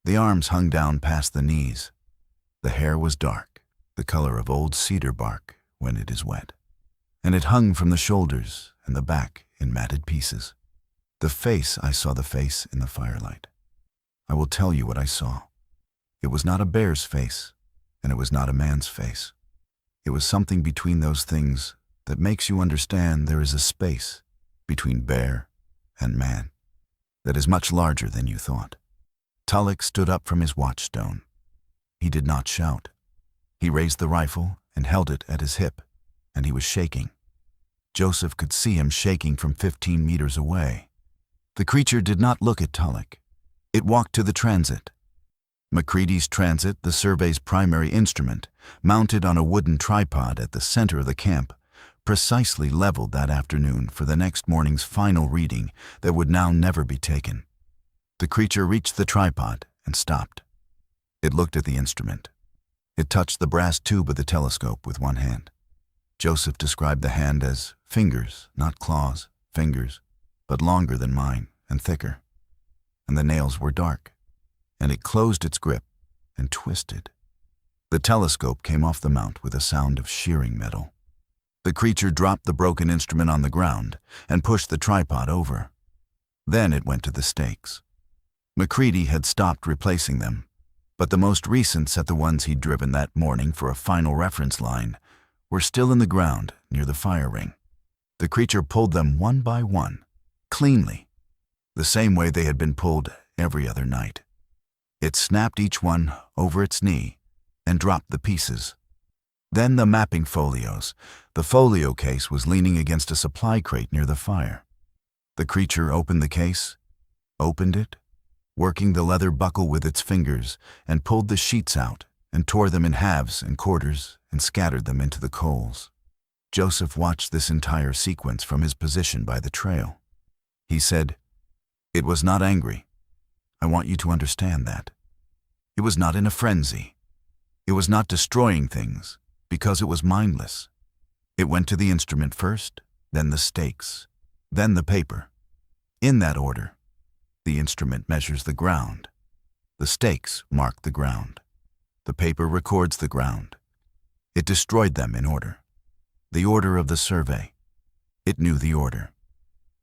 S1: The arms hung down past the knees. The hair was dark, the color of old cedar bark when it is wet, and it hung from the shoulders and the back in matted pieces. I saw the face in the firelight. I will tell you what I saw. It was not a bear's face, and it was not a man's face. It was something between those things that makes you understand there is a space between bear and man that is much larger than you thought. Tulloch stood up from his watchstone. He did not shout. He raised the rifle and held it at his hip, and he was shaking. Joseph could see him shaking from 15 meters away. The creature did not look at Tulloch. It walked to the transit. McCready's transit, the survey's primary instrument, mounted on a wooden tripod at the center of the camp, precisely leveled that afternoon for the next morning's final reading that would now never be taken. The creature reached the tripod and stopped. It looked at the instrument. It touched the brass tube of the telescope with one hand. Joseph described the hand as fingers, not claws, fingers, but longer than mine and thicker. And the nails were dark. And it closed its grip and twisted. The telescope came off the mount with a sound of shearing metal. The creature dropped the broken instrument on the ground and pushed the tripod over. Then it went to the stakes. McCready had stopped replacing them, but the most recent set, the ones he'd driven that morning for a final reference line, were still in the ground near the fire ring. The creature pulled them one by one, cleanly, the same way they had been pulled every other night. It snapped each one over its knee and dropped the pieces. Then the mapping folios. The folio case was leaning against a supply crate near the fire. The creature opened the case, opened it, working the leather buckle with its fingers, and pulled the sheets out and tore them in halves and quarters and scattered them into the coals. Joseph watched this entire sequence from his position by the trail. He said, "It was not angry. I want you to understand that. It was not in a frenzy. It was not destroying things, because it was mindless. It went to the instrument first, then the stakes, then the paper. In that order. The instrument measures the ground. The stakes mark the ground. The paper records the ground. It destroyed them in order. The order of the survey. It knew the order.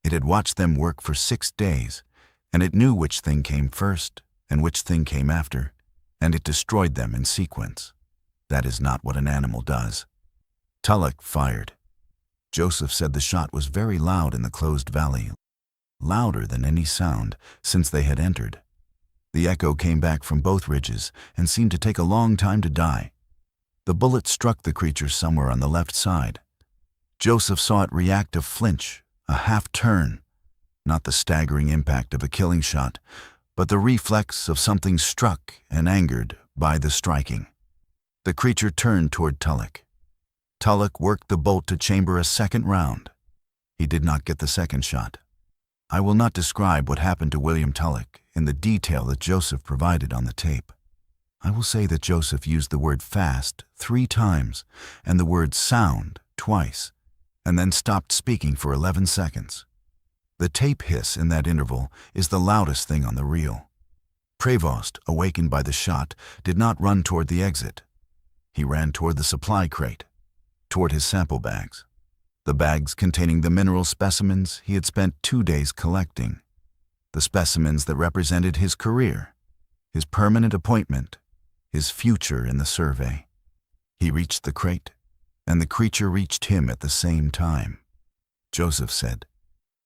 S1: It had watched them work for 6 days, and it knew which thing came first and which thing came after, and it destroyed them in sequence. That is not what an animal does." Tulloch fired. Joseph said the shot was very loud in the closed valley, louder than any sound since they had entered. The echo came back from both ridges and seemed to take a long time to die. The bullet struck the creature somewhere on the left side. Joseph saw it react, a flinch, a half-turn, not the staggering impact of a killing shot, but the reflex of something struck and angered by the striking. The creature turned toward Tulloch. Tulloch worked the bolt to chamber a second round. He did not get the second shot. I will not describe what happened to William Tulloch in the detail that Joseph provided on the tape. I will say that Joseph used the word fast 3 times and the word sound twice, and then stopped speaking for 11 seconds. The tape hiss in that interval is the loudest thing on the reel. Prevost, awakened by the shot, did not run toward the exit. He ran toward the supply crate, toward his sample bags. The bags containing the mineral specimens he had spent 2 days collecting. The specimens that represented his career, his permanent appointment, his future in the survey. He reached the crate, and the creature reached him at the same time. Joseph said,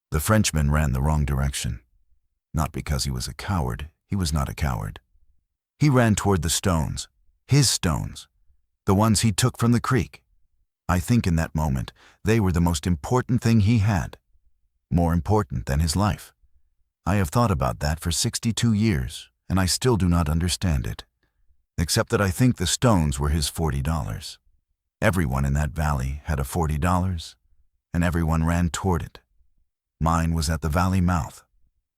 S1: "The Frenchman ran the wrong direction. Not because he was a coward. He was not a coward. He ran toward the stones, his stones, The ones he took from the creek. I think in that moment, they were the most important thing he had. More important than his life. I have thought about that for 62 years, and I still do not understand it. Except that I think the stones were his $40. Everyone in that valley had a $40, and everyone ran toward it. Mine was at the valley mouth.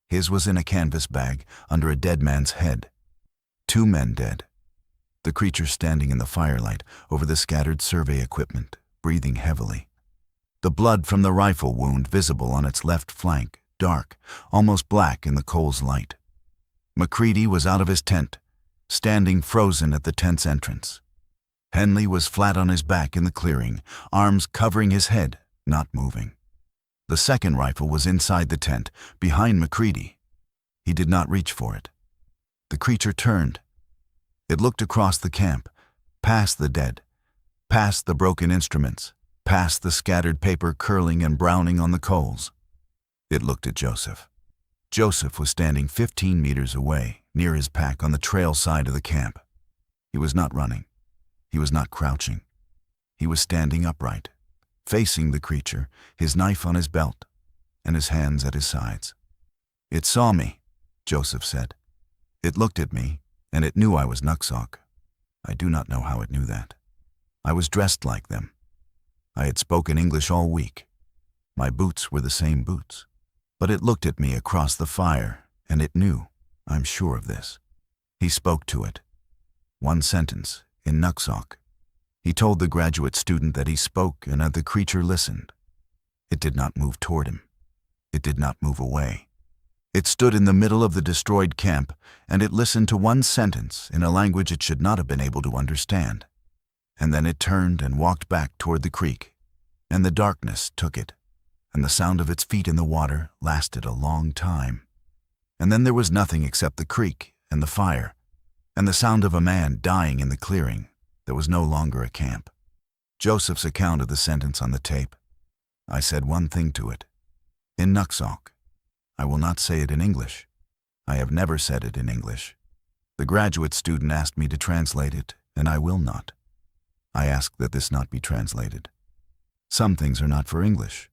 S1: His was in a canvas bag under a dead man's head. 2 men dead. The creature standing in the firelight over the scattered survey equipment, breathing heavily. The blood from the rifle wound visible on its left flank, dark, almost black in the coal's light. McCready was out of his tent, standing frozen at the tent's entrance. Henley was flat on his back in the clearing, arms covering his head, not moving. The second rifle was inside the tent, behind McCready. He did not reach for it. The creature turned. It looked across the camp, past the dead, past the broken instruments, past the scattered paper curling and browning on the coals. It looked at Joseph. Joseph was standing 15 meters away, near his pack on the trail side of the camp. He was not running. He was not crouching. He was standing upright, facing the creature, his knife on his belt, and his hands at his sides. "It saw me," Joseph said. "It looked at me, and it knew I was Nuxalk. I do not know how it knew that. I was dressed like them. I had spoken English all week. My boots were the same boots. But it looked at me across the fire, and it knew, I'm sure of this." He spoke to it. 1 sentence, in Nuxalk. He told the graduate student that he spoke and that the creature listened. It did not move toward him. It did not move away. It stood in the middle of the destroyed camp, and it listened to 1 sentence in a language it should not have been able to understand. And then it turned and walked back toward the creek, and the darkness took it, and the sound of its feet in the water lasted a long time. And then there was nothing except the creek and the fire, and the sound of a man dying in the clearing. There was no longer a camp. Joseph's account of the sentence on the tape. I said one thing to it. In Nuxalk. I will not say it in English. I have never said it in English. The graduate student asked me to translate it, and I will not. I ask that this not be translated. Some things are not for English.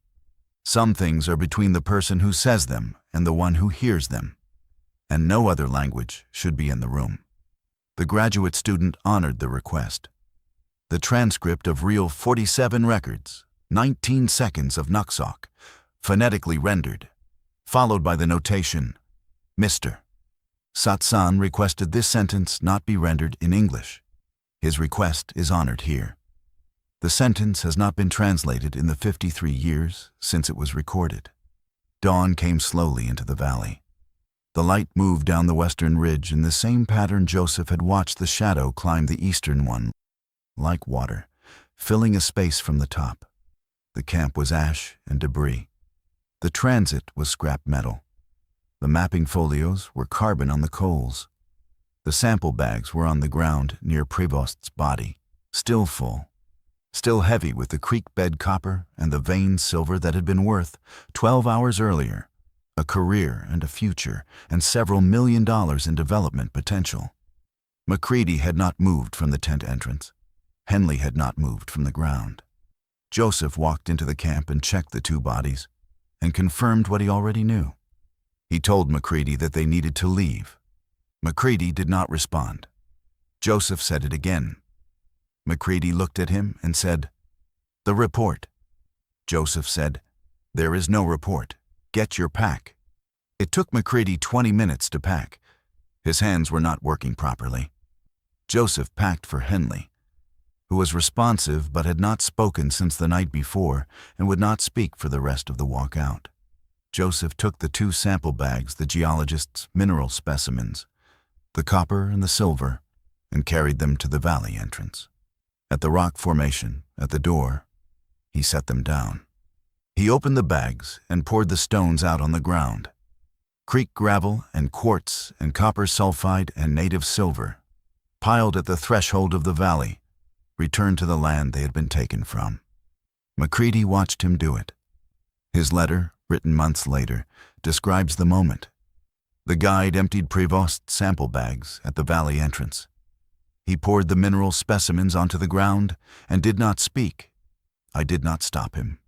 S1: Some things are between the person who says them and the one who hears them, and no other language should be in the room. The graduate student honored the request. The transcript of reel 47 records, 19 seconds of Nuxalk, phonetically rendered, followed by the notation, Mr. Satsan requested this sentence not be rendered in English. His request is honored here. The sentence has not been translated in the 53 years since it was recorded. Dawn came slowly into the valley. The light moved down the western ridge in the same pattern Joseph had watched the shadow climb the eastern one, like water, filling a space from the top. The camp was ash and debris. The transit was scrap metal. The mapping folios were carbon on the coals. The sample bags were on the ground near Prevost's body, still full, still heavy with the creek bed copper and the veined silver that had been worth, 12 hours earlier, a career and a future and several $1 million in development potential. McCready had not moved from the tent entrance. Henley had not moved from the ground. Joseph walked into the camp and checked the 2 bodies and confirmed what he already knew. He told McCready that they needed to leave. McCready did not respond. Joseph said it again. McCready looked at him and said, "The report." Joseph said, "There is no report. Get your pack." It took McCready 20 minutes to pack. His hands were not working properly. Joseph packed for Henley, who was responsive but had not spoken since the night before and would not speak for the rest of the walk out. Joseph took the 2 sample bags, the geologist's mineral specimens, the copper and the silver, and carried them to the valley entrance. At the rock formation, at the door, he set them down. He opened the bags and poured the stones out on the ground. Creek gravel and quartz and copper sulfide and native silver, piled at the threshold of the valley, returned to the land they had been taken from. McCready watched him do it. His letter, written months later, describes the moment. The guide emptied Prevost's sample bags at the valley entrance. He poured the mineral specimens onto the ground and did not speak. I did not stop him.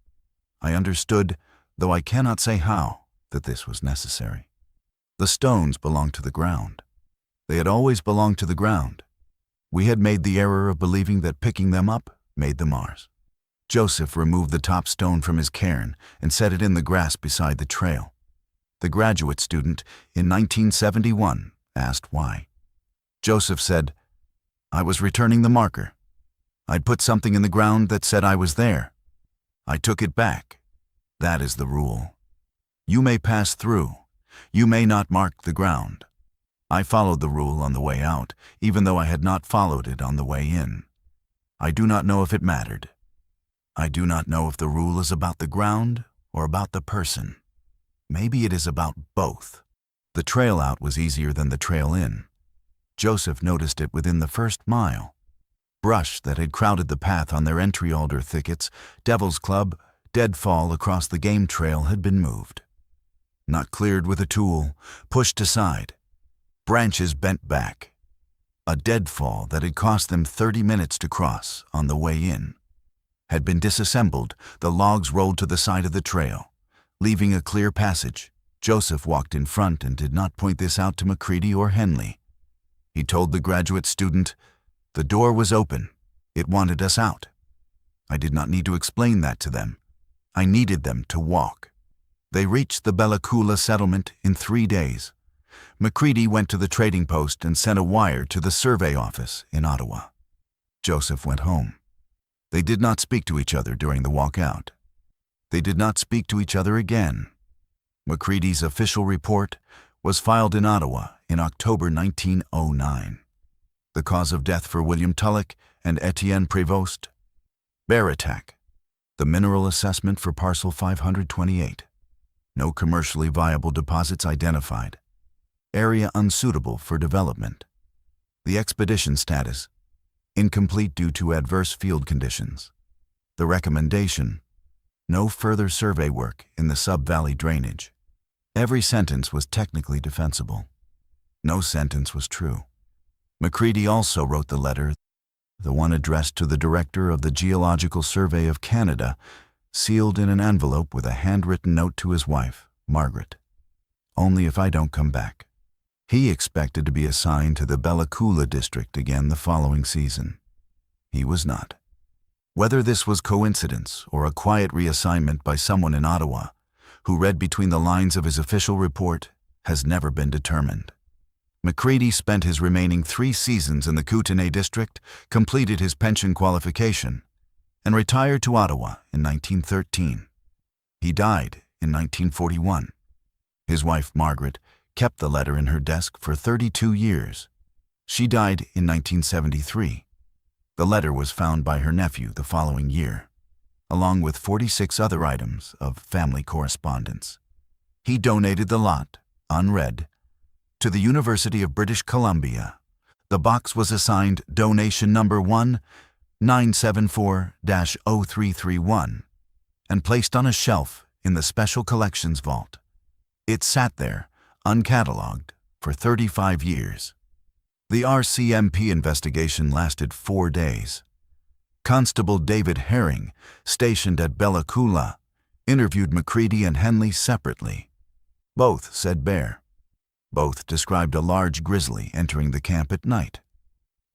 S1: I understood, though I cannot say how, that this was necessary. The stones belonged to the ground. They had always belonged to the ground. We had made the error of believing that picking them up made them ours. Joseph removed the top stone from his cairn and set it in the grass beside the trail. The graduate student in 1971 asked why. Joseph said, "I was returning the marker. I'd put something in the ground that said I was there. I took it back. That is the rule. You may pass through. You may not mark the ground. I followed the rule on the way out, even though I had not followed it on the way in. I do not know if it mattered. I do not know if the rule is about the ground or about the person. Maybe it is about both." The trail out was easier than the trail in. Joseph noticed it within the first mile. Brush that had crowded the path on their entry alder thickets, Devil's Club, deadfall across the game trail had been moved. Not cleared with a tool, pushed aside. Branches bent back. A deadfall that had cost them 30 minutes to cross on the way in had been disassembled. The logs rolled to the side of the trail, leaving a clear passage. Joseph walked in front and did not point this out to McCready or Henley. He told the graduate student, "The door was open. It wanted us out." I did not need to explain that to them. I needed them to walk. They reached the Bella Coola settlement in 3 days. McCready went to the trading post and sent a wire to the survey office in Ottawa. Joseph went home. They did not speak to each other during the walk out. They did not speak to each other again. McCready's official report was filed in Ottawa in October 1909. The cause of death for William Tulloch and Etienne Prévost: bear attack. The mineral assessment for parcel 528. No commercially viable deposits identified. Area unsuitable for development. The expedition status: incomplete due to adverse field conditions. The recommendation: no further survey work in the sub-valley drainage. Every sentence was technically defensible. No sentence was true. McCready also wrote the letter, the one addressed to the director of the Geological Survey of Canada, sealed in an envelope with a handwritten note to his wife, Margaret. "Only if I don't come back." He expected to be assigned to the Bella Coola district again the following season. He was not. Whether this was coincidence or a quiet reassignment by someone in Ottawa who read between the lines of his official report has never been determined. McCready spent his remaining 3 seasons in the Kootenay district, completed his pension qualification, and retired to Ottawa in 1913. He died in 1941. His wife, Margaret, kept the letter in her desk for 32 years. She died in 1973. The letter was found by her nephew the following year, along with 46 other items of family correspondence. He donated the lot, unread, to the University of British Columbia. The box was assigned donation number 1974-0331 and placed on a shelf in the Special Collections Vault. It sat there, uncatalogued, for 35 years. The RCMP investigation lasted 4 days. Constable David Herring, stationed at Bella Coola, interviewed McCready and Henley separately. Both said bear. Both described a large grizzly entering the camp at night.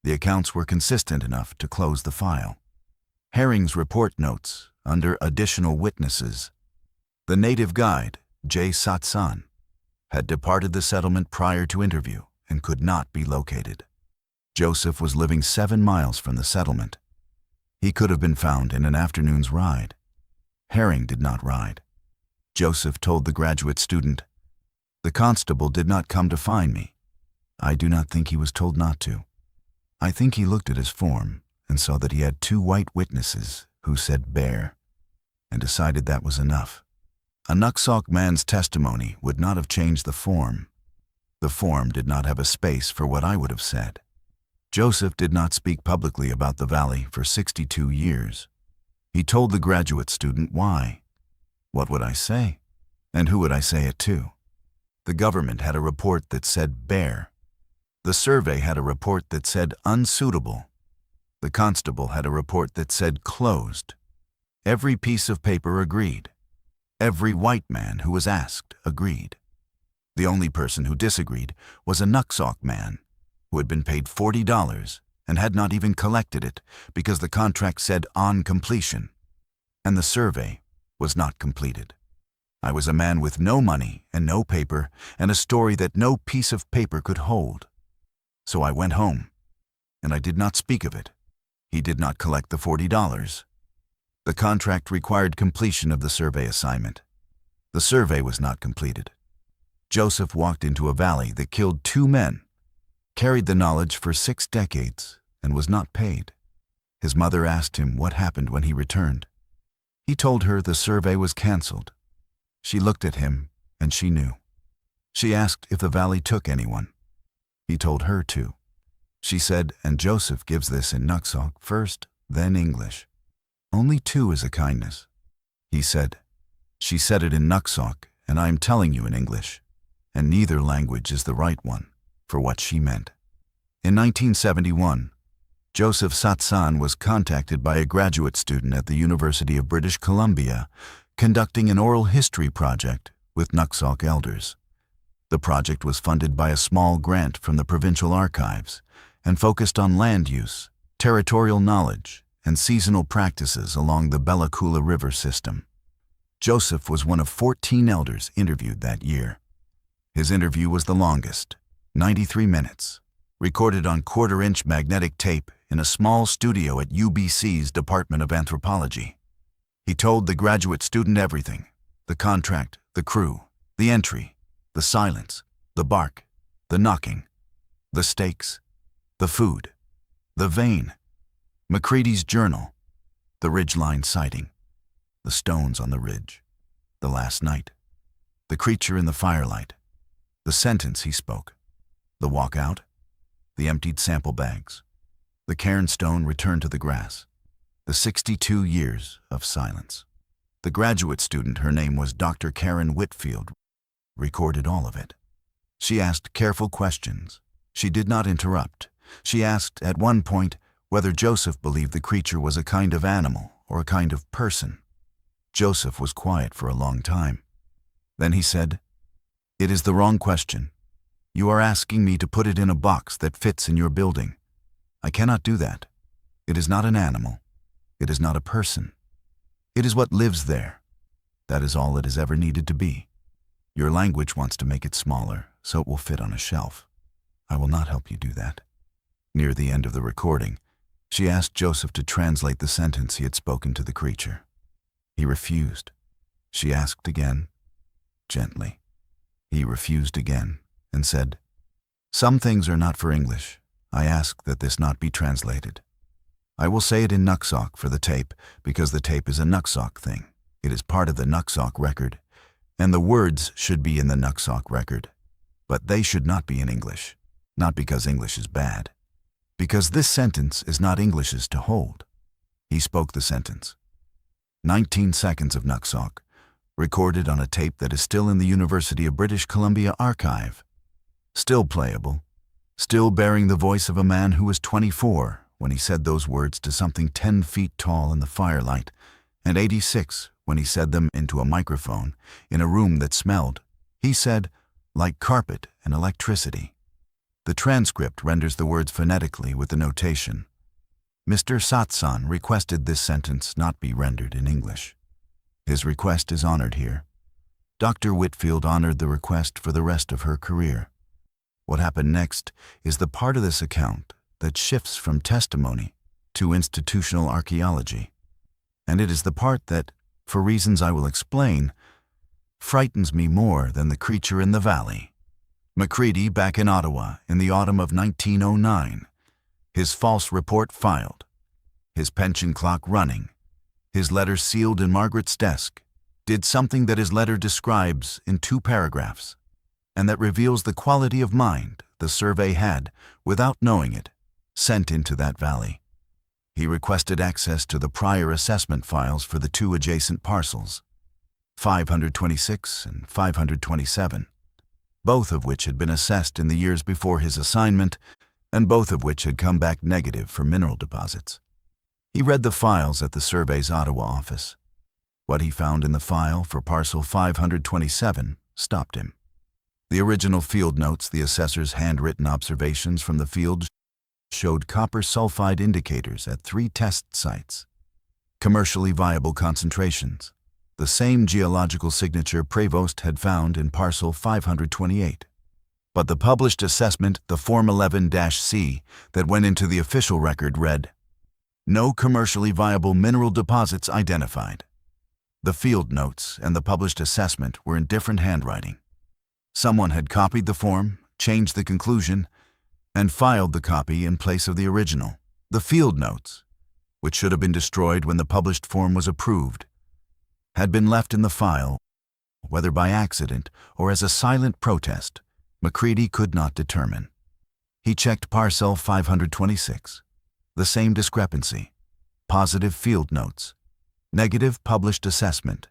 S1: The accounts were consistent enough to close the file. Herring's report notes, under additional witnesses: the native guide, J. Satsan, had departed the settlement prior to interview and could not be located. Joseph was living 7 miles from the settlement. He could have been found in an afternoon's ride. Herring did not ride. Joseph told the graduate student, "The constable did not come to find me. I do not think he was told not to. I think he looked at his form and saw that he had 2 white witnesses who said bear, and decided that was enough. A Nuxalk man's testimony would not have changed the form. The form did not have a space for what I would have said." Joseph did not speak publicly about the valley for 62 years. He told the graduate student why. What would I say? And who would I say it to? The government had a report that said bear. The survey had a report that said unsuitable. The constable had a report that said closed. Every piece of paper agreed. Every white man who was asked agreed. The only person who disagreed was a Nuxalk man who had been paid $40 and had not even collected it because the contract said on completion, and the survey was not completed. I was a man with no money and no paper and a story that no piece of paper could hold. So I went home, and I did not speak of it. He did not collect the $40. The contract required completion of the survey assignment. The survey was not completed. Joseph walked into a valley that killed 2 men, carried the knowledge for 6 decades, and was not paid. His mother asked him what happened when he returned. He told her the survey was canceled. She looked at him, and she knew. She asked if the valley took anyone. He told her to. She said, and Joseph gives this in Nuxalk first, then English. Only 2 is a kindness. He said. She said it in Nuxalk, and I am telling you in English. And neither language is the right one for what she meant. In 1971, Joseph Satsan was contacted by a graduate student at the University of British Columbia conducting an oral history project with Nuxalk elders. The project was funded by a small grant from the provincial archives and focused on land use, territorial knowledge, and seasonal practices along the Bella Coola River system. Joseph was one of 14 elders interviewed that year. His interview was the longest, 93 minutes, recorded on quarter-inch magnetic tape in a small studio at UBC's Department of Anthropology. He told the graduate student everything: the contract, the crew, the entry, the silence, the bark, the knocking, the stakes, the food, the vein, McCready's journal, the ridgeline sighting, the stones on the ridge, the last night, the creature in the firelight, the sentence he spoke, the walkout, the emptied sample bags, the cairnstone returned to the grass, the 62 years of silence. The graduate student, her name was Dr. Karen Whitfield, recorded all of it. She asked careful questions. She did not interrupt. She asked at one point whether Joseph believed the creature was a kind of animal or a kind of person. Joseph was quiet for a long time. Then he said, "It is the wrong question. You are asking me to put it in a box that fits in your building. I cannot do that. It is not an animal. It is not a person. It is what lives there. That is all it has ever needed to be. Your language wants to make it smaller, so it will fit on a shelf. I will not help you do that." Near the end of the recording, she asked Joseph to translate the sentence he had spoken to the creature. He refused. She asked again, gently. He refused again and said, "Some things are not for English. I ask that this not be translated. I will say it in Nuxalk for the tape, because the tape is a Nuxalk thing. It is part of the Nuxalk record, and the words should be in the Nuxalk record. But they should not be in English, not because English is bad, because this sentence is not English's to hold." He spoke the sentence. 19 seconds of Nuxalk, recorded on a tape that is still in the University of British Columbia archive. Still playable, still bearing the voice of a man who was 24 when he said those words to something 10 feet tall in the firelight, and 86 when he said them into a microphone in a room that smelled, he said, like carpet and electricity. The transcript renders the words phonetically with the notation, "Mr. Satsan requested this sentence not be rendered in English." His request is honored here. Dr. Whitfield honored the request for the rest of her career. What happened next is the part of this account that shifts from testimony to institutional archaeology. And it is the part that, for reasons I will explain, frightens me more than the creature in the valley. McCready back in Ottawa in the autumn of 1909. His false report filed. His pension clock running. His letter sealed in Margaret's desk. Did something that his letter describes in 2 paragraphs, and that reveals the quality of mind the survey had, without knowing it, sent into that valley. He requested access to the prior assessment files for the 2 adjacent parcels, 526 and 527. both of which had been assessed in the years before his assignment, and both of which had come back negative for mineral deposits. He read the files at the survey's Ottawa office. What he found in the file for parcel 527 stopped him. The original field notes, the assessor's handwritten observations from the field, showed copper sulfide indicators at 3 test sites. Commercially viable concentrations, the same geological signature Prevost had found in parcel 528. But the published assessment, the Form 11-C, that went into the official record read, "No commercially viable mineral deposits identified." The field notes and the published assessment were in different handwriting. Someone had copied the form, changed the conclusion, and filed the copy in place of the original. The field notes, which should have been destroyed when the published form was approved, had been left in the file, whether by accident or as a silent protest. McCready could not determine. He checked parcel 526. The same discrepancy. Positive field notes. Negative published assessment.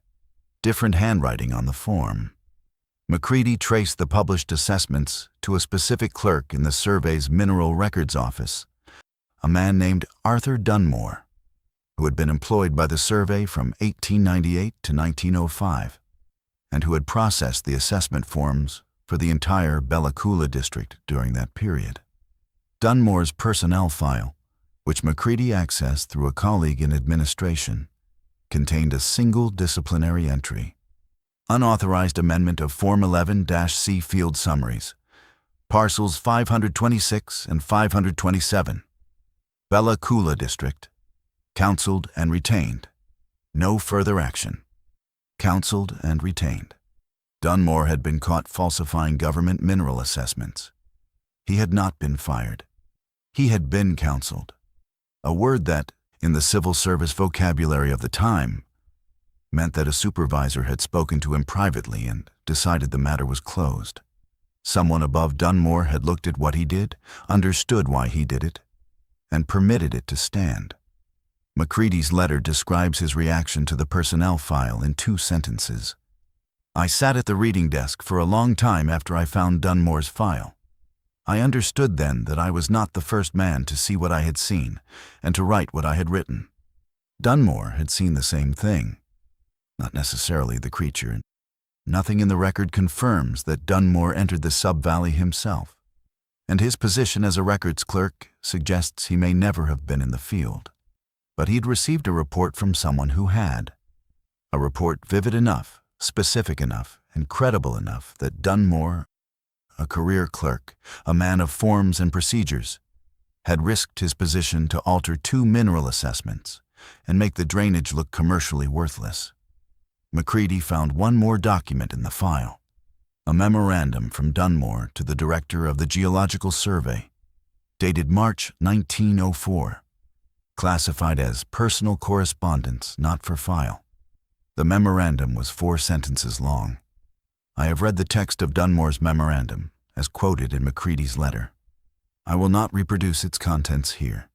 S1: Different handwriting on the form. McCready traced the published assessments to a specific clerk in the survey's Mineral Records Office, a man named Arthur Dunmore, who had been employed by the survey from 1898 to 1905, and who had processed the assessment forms for the entire Bella Coola district during that period. Dunmore's personnel file, which McCready accessed through a colleague in administration, contained a single disciplinary entry. Unauthorized amendment of Form 11-C field summaries, parcels 526 and 527, Bella Coola District, counseled and retained. No further action. Counseled and retained. Dunmore had been caught falsifying government mineral assessments. He had not been fired. He had been counseled, a word that, in the civil service vocabulary of the time, meant that a supervisor had spoken to him privately and decided the matter was closed. Someone above Dunmore had looked at what he did, understood why he did it, and permitted it to stand. McCready's letter describes his reaction to the personnel file in 2 sentences. "I sat at the reading desk for a long time after I found Dunmore's file. I understood then that I was not the first man to see what I had seen and to write what I had written. Dunmore had seen the same thing. Not necessarily the creature. Nothing in the record confirms that Dunmore entered the sub-valley himself, and his position as a records clerk suggests he may never have been in the field. But he'd received a report from someone who had. A report vivid enough, specific enough, and credible enough that Dunmore, a career clerk, a man of forms and procedures, had risked his position to alter 2 mineral assessments and make the drainage look commercially worthless. McCready found one more document in the file, a memorandum from Dunmore to the director of the Geological Survey, dated March 1904, classified as personal correspondence not for file. The memorandum was 4 sentences long. I have read the text of Dunmore's memorandum, as quoted in McCready's letter. I will not reproduce its contents here.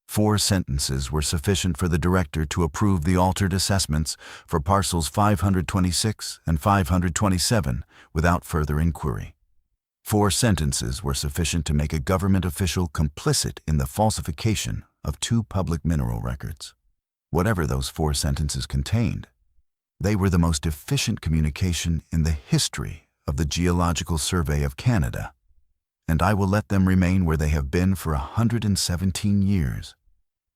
S1: 4 sentences were sufficient for the director to approve the altered assessments for parcels 526 and 527 without further inquiry. 4 sentences were sufficient to make a government official complicit in the falsification of 2 public mineral records. Whatever those 4 sentences contained, they were the most efficient communication in the history of the Geological Survey of Canada, and I will let them remain where they have been for 117 years.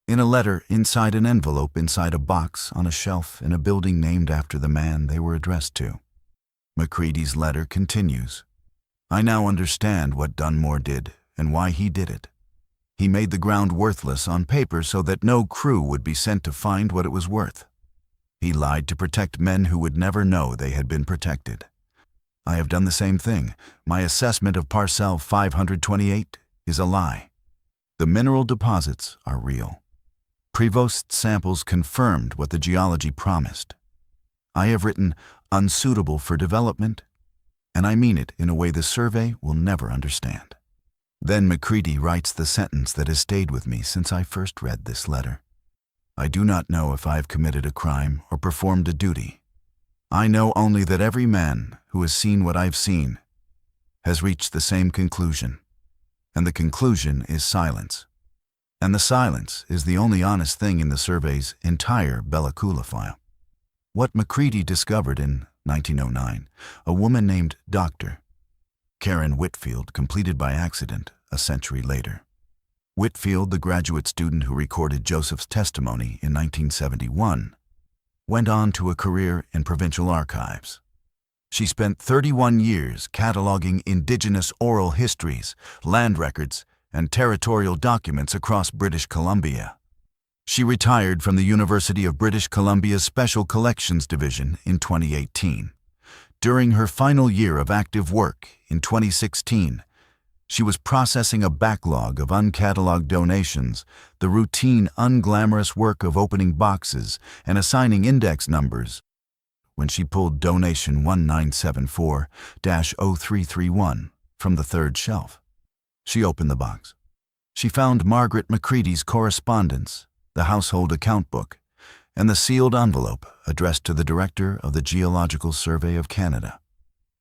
S1: In a letter inside an envelope inside a box on a shelf in a building named after the man they were addressed to. McCready's letter continues. I now understand what Dunmore did and why he did it. He made the ground worthless on paper so that no crew would be sent to find what it was worth. He lied to protect men who would never know they had been protected. I have done the same thing. My assessment of parcel 528 is a lie. The mineral deposits are real. Prevost samples confirmed what the geology promised. I have written unsuitable for development, and I mean it in a way the survey will never understand. Then McCready writes the sentence that has stayed with me since I first read this letter. I do not know if I have committed a crime or performed a duty. I know only that every man who has seen what I've seen has reached the same conclusion. And the conclusion is silence. And the silence is the only honest thing in the survey's entire Bella Coola file. What McCready discovered in 1909, a woman named Dr. Karen Whitfield completed by accident a century later. Whitfield, the graduate student who recorded Joseph's testimony in 1971, went on to a career in provincial archives. She spent 31 years cataloging Indigenous oral histories, land records, and territorial documents across British Columbia. She retired from the University of British Columbia's Special Collections Division in 2018. During her final year of active work in 2016, she was processing a backlog of uncatalogued donations, the routine, unglamorous work of opening boxes and assigning index numbers, when she pulled donation 1974-0331 from the third shelf. She opened the box. She found Margaret McCready's correspondence, the household account book, and the sealed envelope addressed to the Director of the Geological Survey of Canada.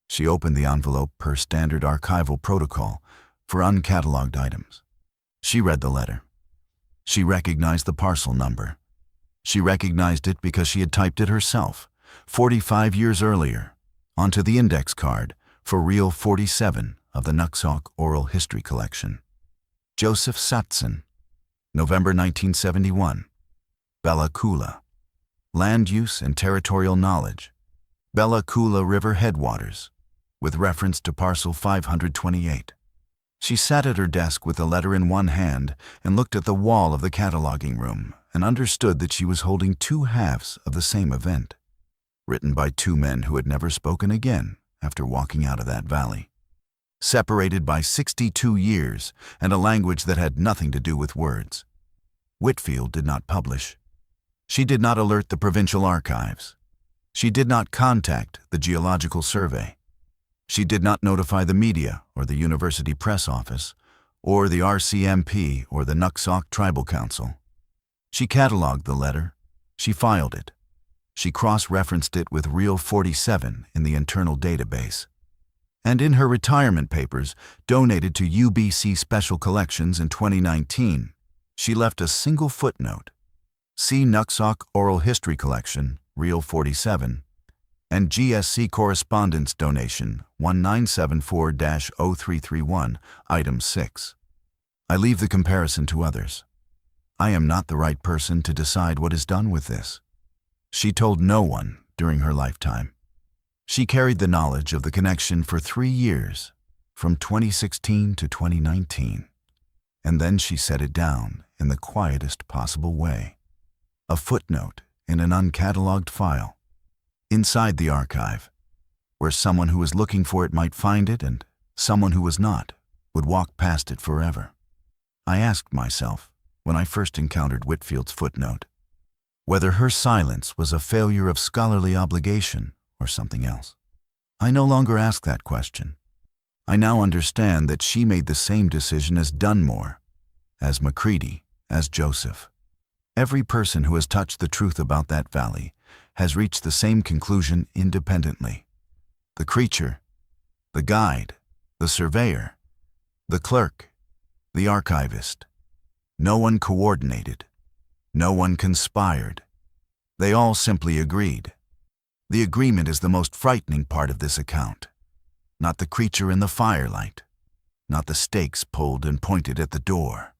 S1: She opened the envelope per standard archival protocol for uncatalogued items. She read the letter. She recognized the parcel number. She recognized it because she had typed it herself, 45 years earlier, onto the index card for Reel 47 of the Nuxalk Oral History Collection. Joseph Satson, November 1971. Bella Coola. Land use and territorial knowledge. Bella Coola River headwaters, with reference to parcel 528. She sat at her desk with the letter in one hand and looked at the wall of the cataloging room and understood that she was holding two halves of the same event, written by two men who had never spoken again after walking out of that valley. Separated by 62 years and a language that had nothing to do with words. Whitfield did not publish. She did not alert the provincial archives. She did not contact the Geological Survey. She did not notify the media or the University Press Office or the RCMP or the Nuxalk Tribal Council. She cataloged the letter. She filed it. She cross-referenced it with Reel 47 in the internal database. And in her retirement papers, donated to UBC Special Collections in 2019, she left a single footnote. See Nuxalk Oral History Collection, Reel 47, and GSC Correspondence Donation 1974-0331, Item 6. I leave the comparison to others. I am not the right person to decide what is done with this. She told no one during her lifetime. She carried the knowledge of the connection for 3 years, from 2016 to 2019, and then she set it down in the quietest possible way. A footnote in an uncatalogued file, inside the archive, where someone who was looking for it might find it and someone who was not would walk past it forever. I asked myself, when I first encountered Whitfield's footnote, whether her silence was a failure of scholarly obligation or something else. I no longer ask that question. I now understand that she made the same decision as Dunmore, as McCready, as Joseph. Every person who has touched the truth about that valley has reached the same conclusion independently. The creature, the guide, the surveyor, the clerk, the archivist. No one coordinated. No one conspired. They all simply agreed. The agreement is the most frightening part of this account. Not the creature in the firelight. Not the stakes pulled and pointed at the door.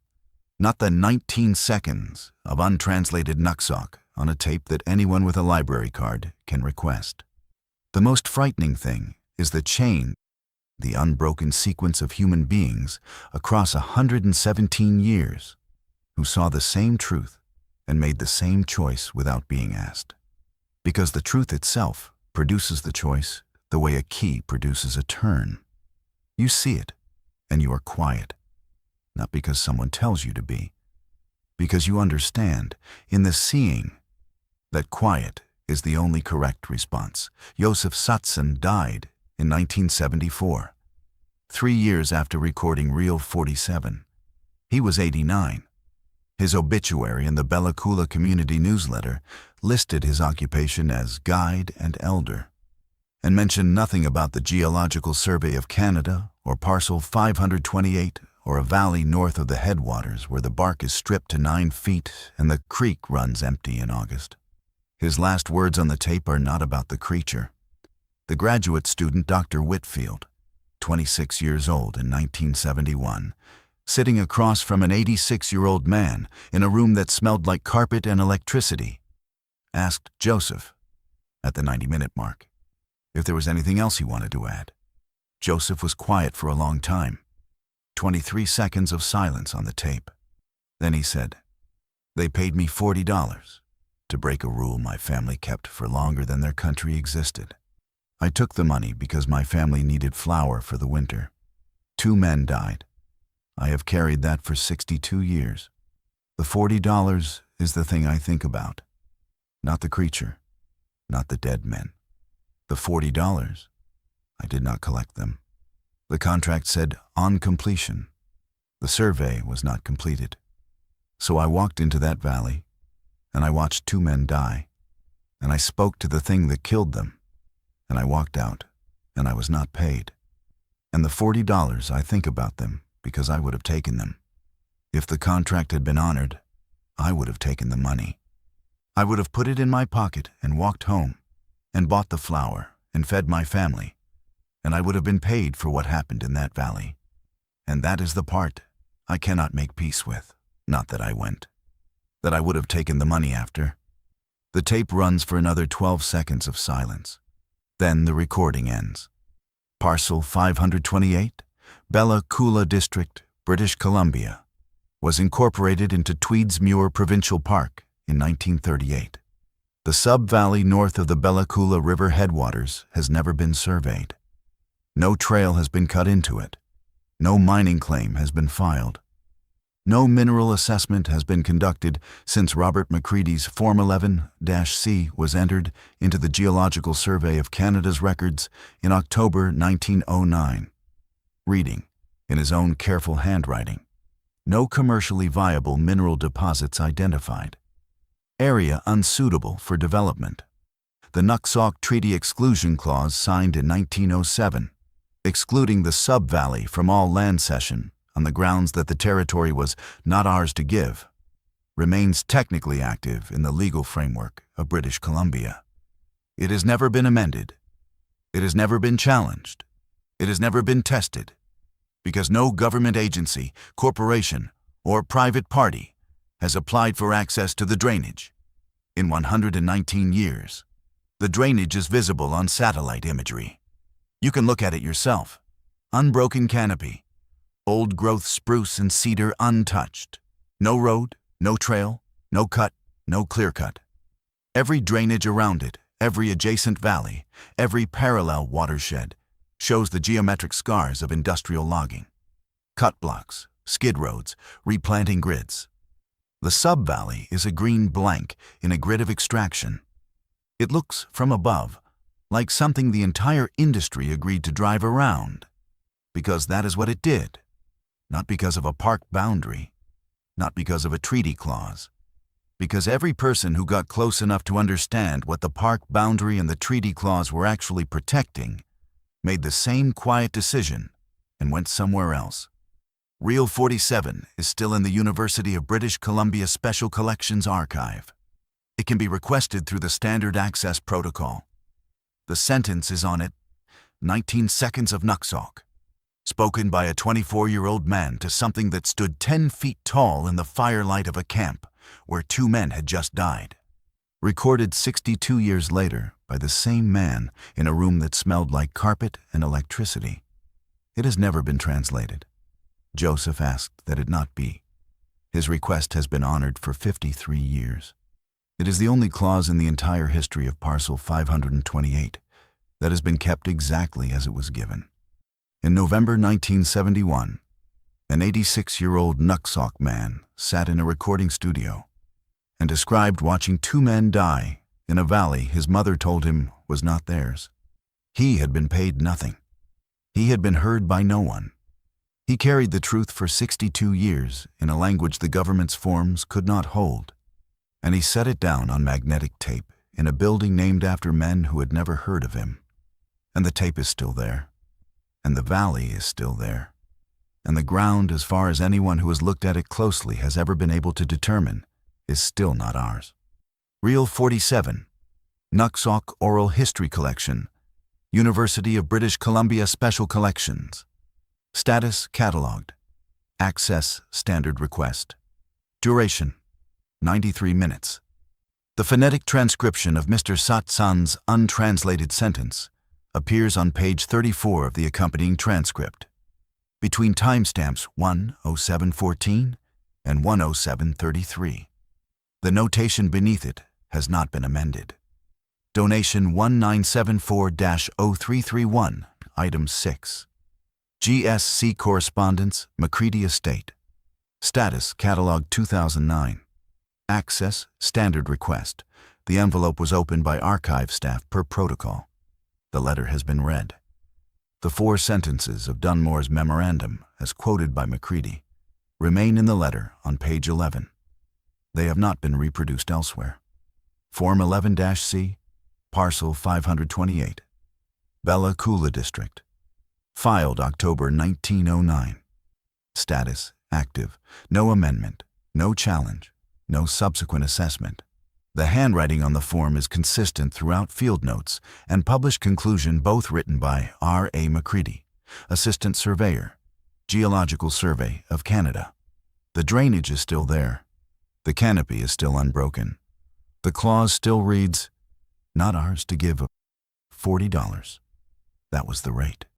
S1: Not the 19 seconds of untranslated Nuxalk on a tape that anyone with a library card can request. The most frightening thing is the chain, the unbroken sequence of human beings across 117 years who saw the same truth and made the same choice without being asked. Because the truth itself produces the choice the way a key produces a turn. You see it, and you are quiet. Not because someone tells you to be, because you understand, in the seeing, that quiet is the only correct response. Joseph Satson died in 1974, 3 years after recording Reel 47. He was 89. His obituary in the Bella Coola community newsletter listed his occupation as guide and elder, and mentioned nothing about the Geological Survey of Canada or parcel 528, or a valley north of the headwaters where the bark is stripped to 9 feet and the creek runs empty in August. His last words on the tape are not about the creature. The graduate student Dr. Whitfield, 26 years old in 1971, sitting across from an 86-year-old man in a room that smelled like carpet and electricity, asked Joseph, at the 90-minute mark, if there was anything else he wanted to add. Joseph was quiet for a long time. 23 seconds of silence on the tape. Then he said, "They paid me $40 to break a rule my family kept for longer than their country existed. I took the money because my family needed flour for the winter. 2 men died. I have carried that for 62 years. The $40 is the thing I think about. Not the creature, not the dead men. The $40, I did not collect them. The contract said, on completion. The survey was not completed. So I walked into that valley, and I watched 2 men die, and I spoke to the thing that killed them, and I walked out, and I was not paid. And the $40, I think about them because I would have taken them. If the contract had been honored, I would have taken the money. I would have put it in my pocket and walked home, and bought the flour and fed my family, and I would have been paid for what happened in that valley. And that is the part I cannot make peace with. Not that I went. That I would have taken the money after." The tape runs for another 12 seconds of silence. Then the recording ends. Parcel 528, Bella Coola District, British Columbia, was incorporated into Tweedsmuir Provincial Park in 1938. The sub-valley north of the Bella Coola River headwaters has never been surveyed. No trail has been cut into it. No mining claim has been filed. No mineral assessment has been conducted since Robert McCready's Form 11-C was entered into the Geological Survey of Canada's records in October 1909. Reading, in his own careful handwriting, no commercially viable mineral deposits identified. Area unsuitable for development. The Nuxalk Treaty Exclusion Clause signed in 1907, excluding the sub-valley from all land cession on the grounds that the territory was not ours to give, remains technically active in the legal framework of British Columbia. It has never been amended. It has never been challenged. It has never been tested, because no government agency, corporation, or private party has applied for access to the drainage. In 119 years, the drainage is visible on satellite imagery. You can look at it yourself. Unbroken canopy. Old-growth spruce and cedar untouched. No road, no trail, no cut, no clear-cut. Every drainage around it, every adjacent valley, every parallel watershed shows the geometric scars of industrial logging. Cut blocks, skid roads, replanting grids. The sub-valley is a green blank in a grid of extraction. It looks, from above, like something the entire industry agreed to drive around, because that is what it did. Not because of a park boundary, not because of a treaty clause, because every person who got close enough to understand what the park boundary and the treaty clause were actually protecting made the same quiet decision and went somewhere else. Reel 47 is still in the University of British Columbia Special Collections Archive. It can be requested through the Standard Access Protocol. The sentence is on it, 19 seconds of Nuxalk, spoken by a 24-year-old man to something that stood 10 feet tall in the firelight of a camp where 2 men had just died. Recorded 62 years later by the same man in a room that smelled like carpet and electricity. It has never been translated. Joseph asked that it not be. His request has been honored for 53 years. It is the only clause in the entire history of Parcel 528 that has been kept exactly as it was given. In November 1971, an 86-year-old Nuxalk man sat in a recording studio and described watching 2 men die in a valley his mother told him was not theirs. He had been paid nothing. He had been heard by no one. He carried the truth for 62 years in a language the government's forms could not hold, and he set it down on magnetic tape in a building named after men who had never heard of him. And the tape is still there. And the valley is still there. And the ground, as far as anyone who has looked at it closely has ever been able to determine, is still not ours. Reel 47. Nuxalk Oral History Collection. University of British Columbia Special Collections. Status catalogued. Access standard request. Duration 93 minutes. The phonetic transcription of Mr. Satson's untranslated sentence appears on page 34 of the accompanying transcript, between timestamps 1:07:14 and 1:07:33. The notation beneath it has not been amended. Donation 1974-0331, Item 6. GSC Correspondence, Macready Estate. Status Catalog 2009. Access Standard Request. The envelope was opened by archive staff per protocol. The letter has been read. The 4 sentences of Dunmore's memorandum, as quoted by Macready, remain in the letter on page 11. They have not been reproduced elsewhere. Form 11-C, Parcel 528, Bella Coola District. Filed October 1909. Status active. No amendment. No challenge. No subsequent assessment. The handwriting on the form is consistent throughout field notes and published conclusion, both written by R.A. Macready, Assistant Surveyor, Geological Survey of Canada. The drainage is still there. The canopy is still unbroken. The clause still reads, "Not ours to give, $40." That was the rate.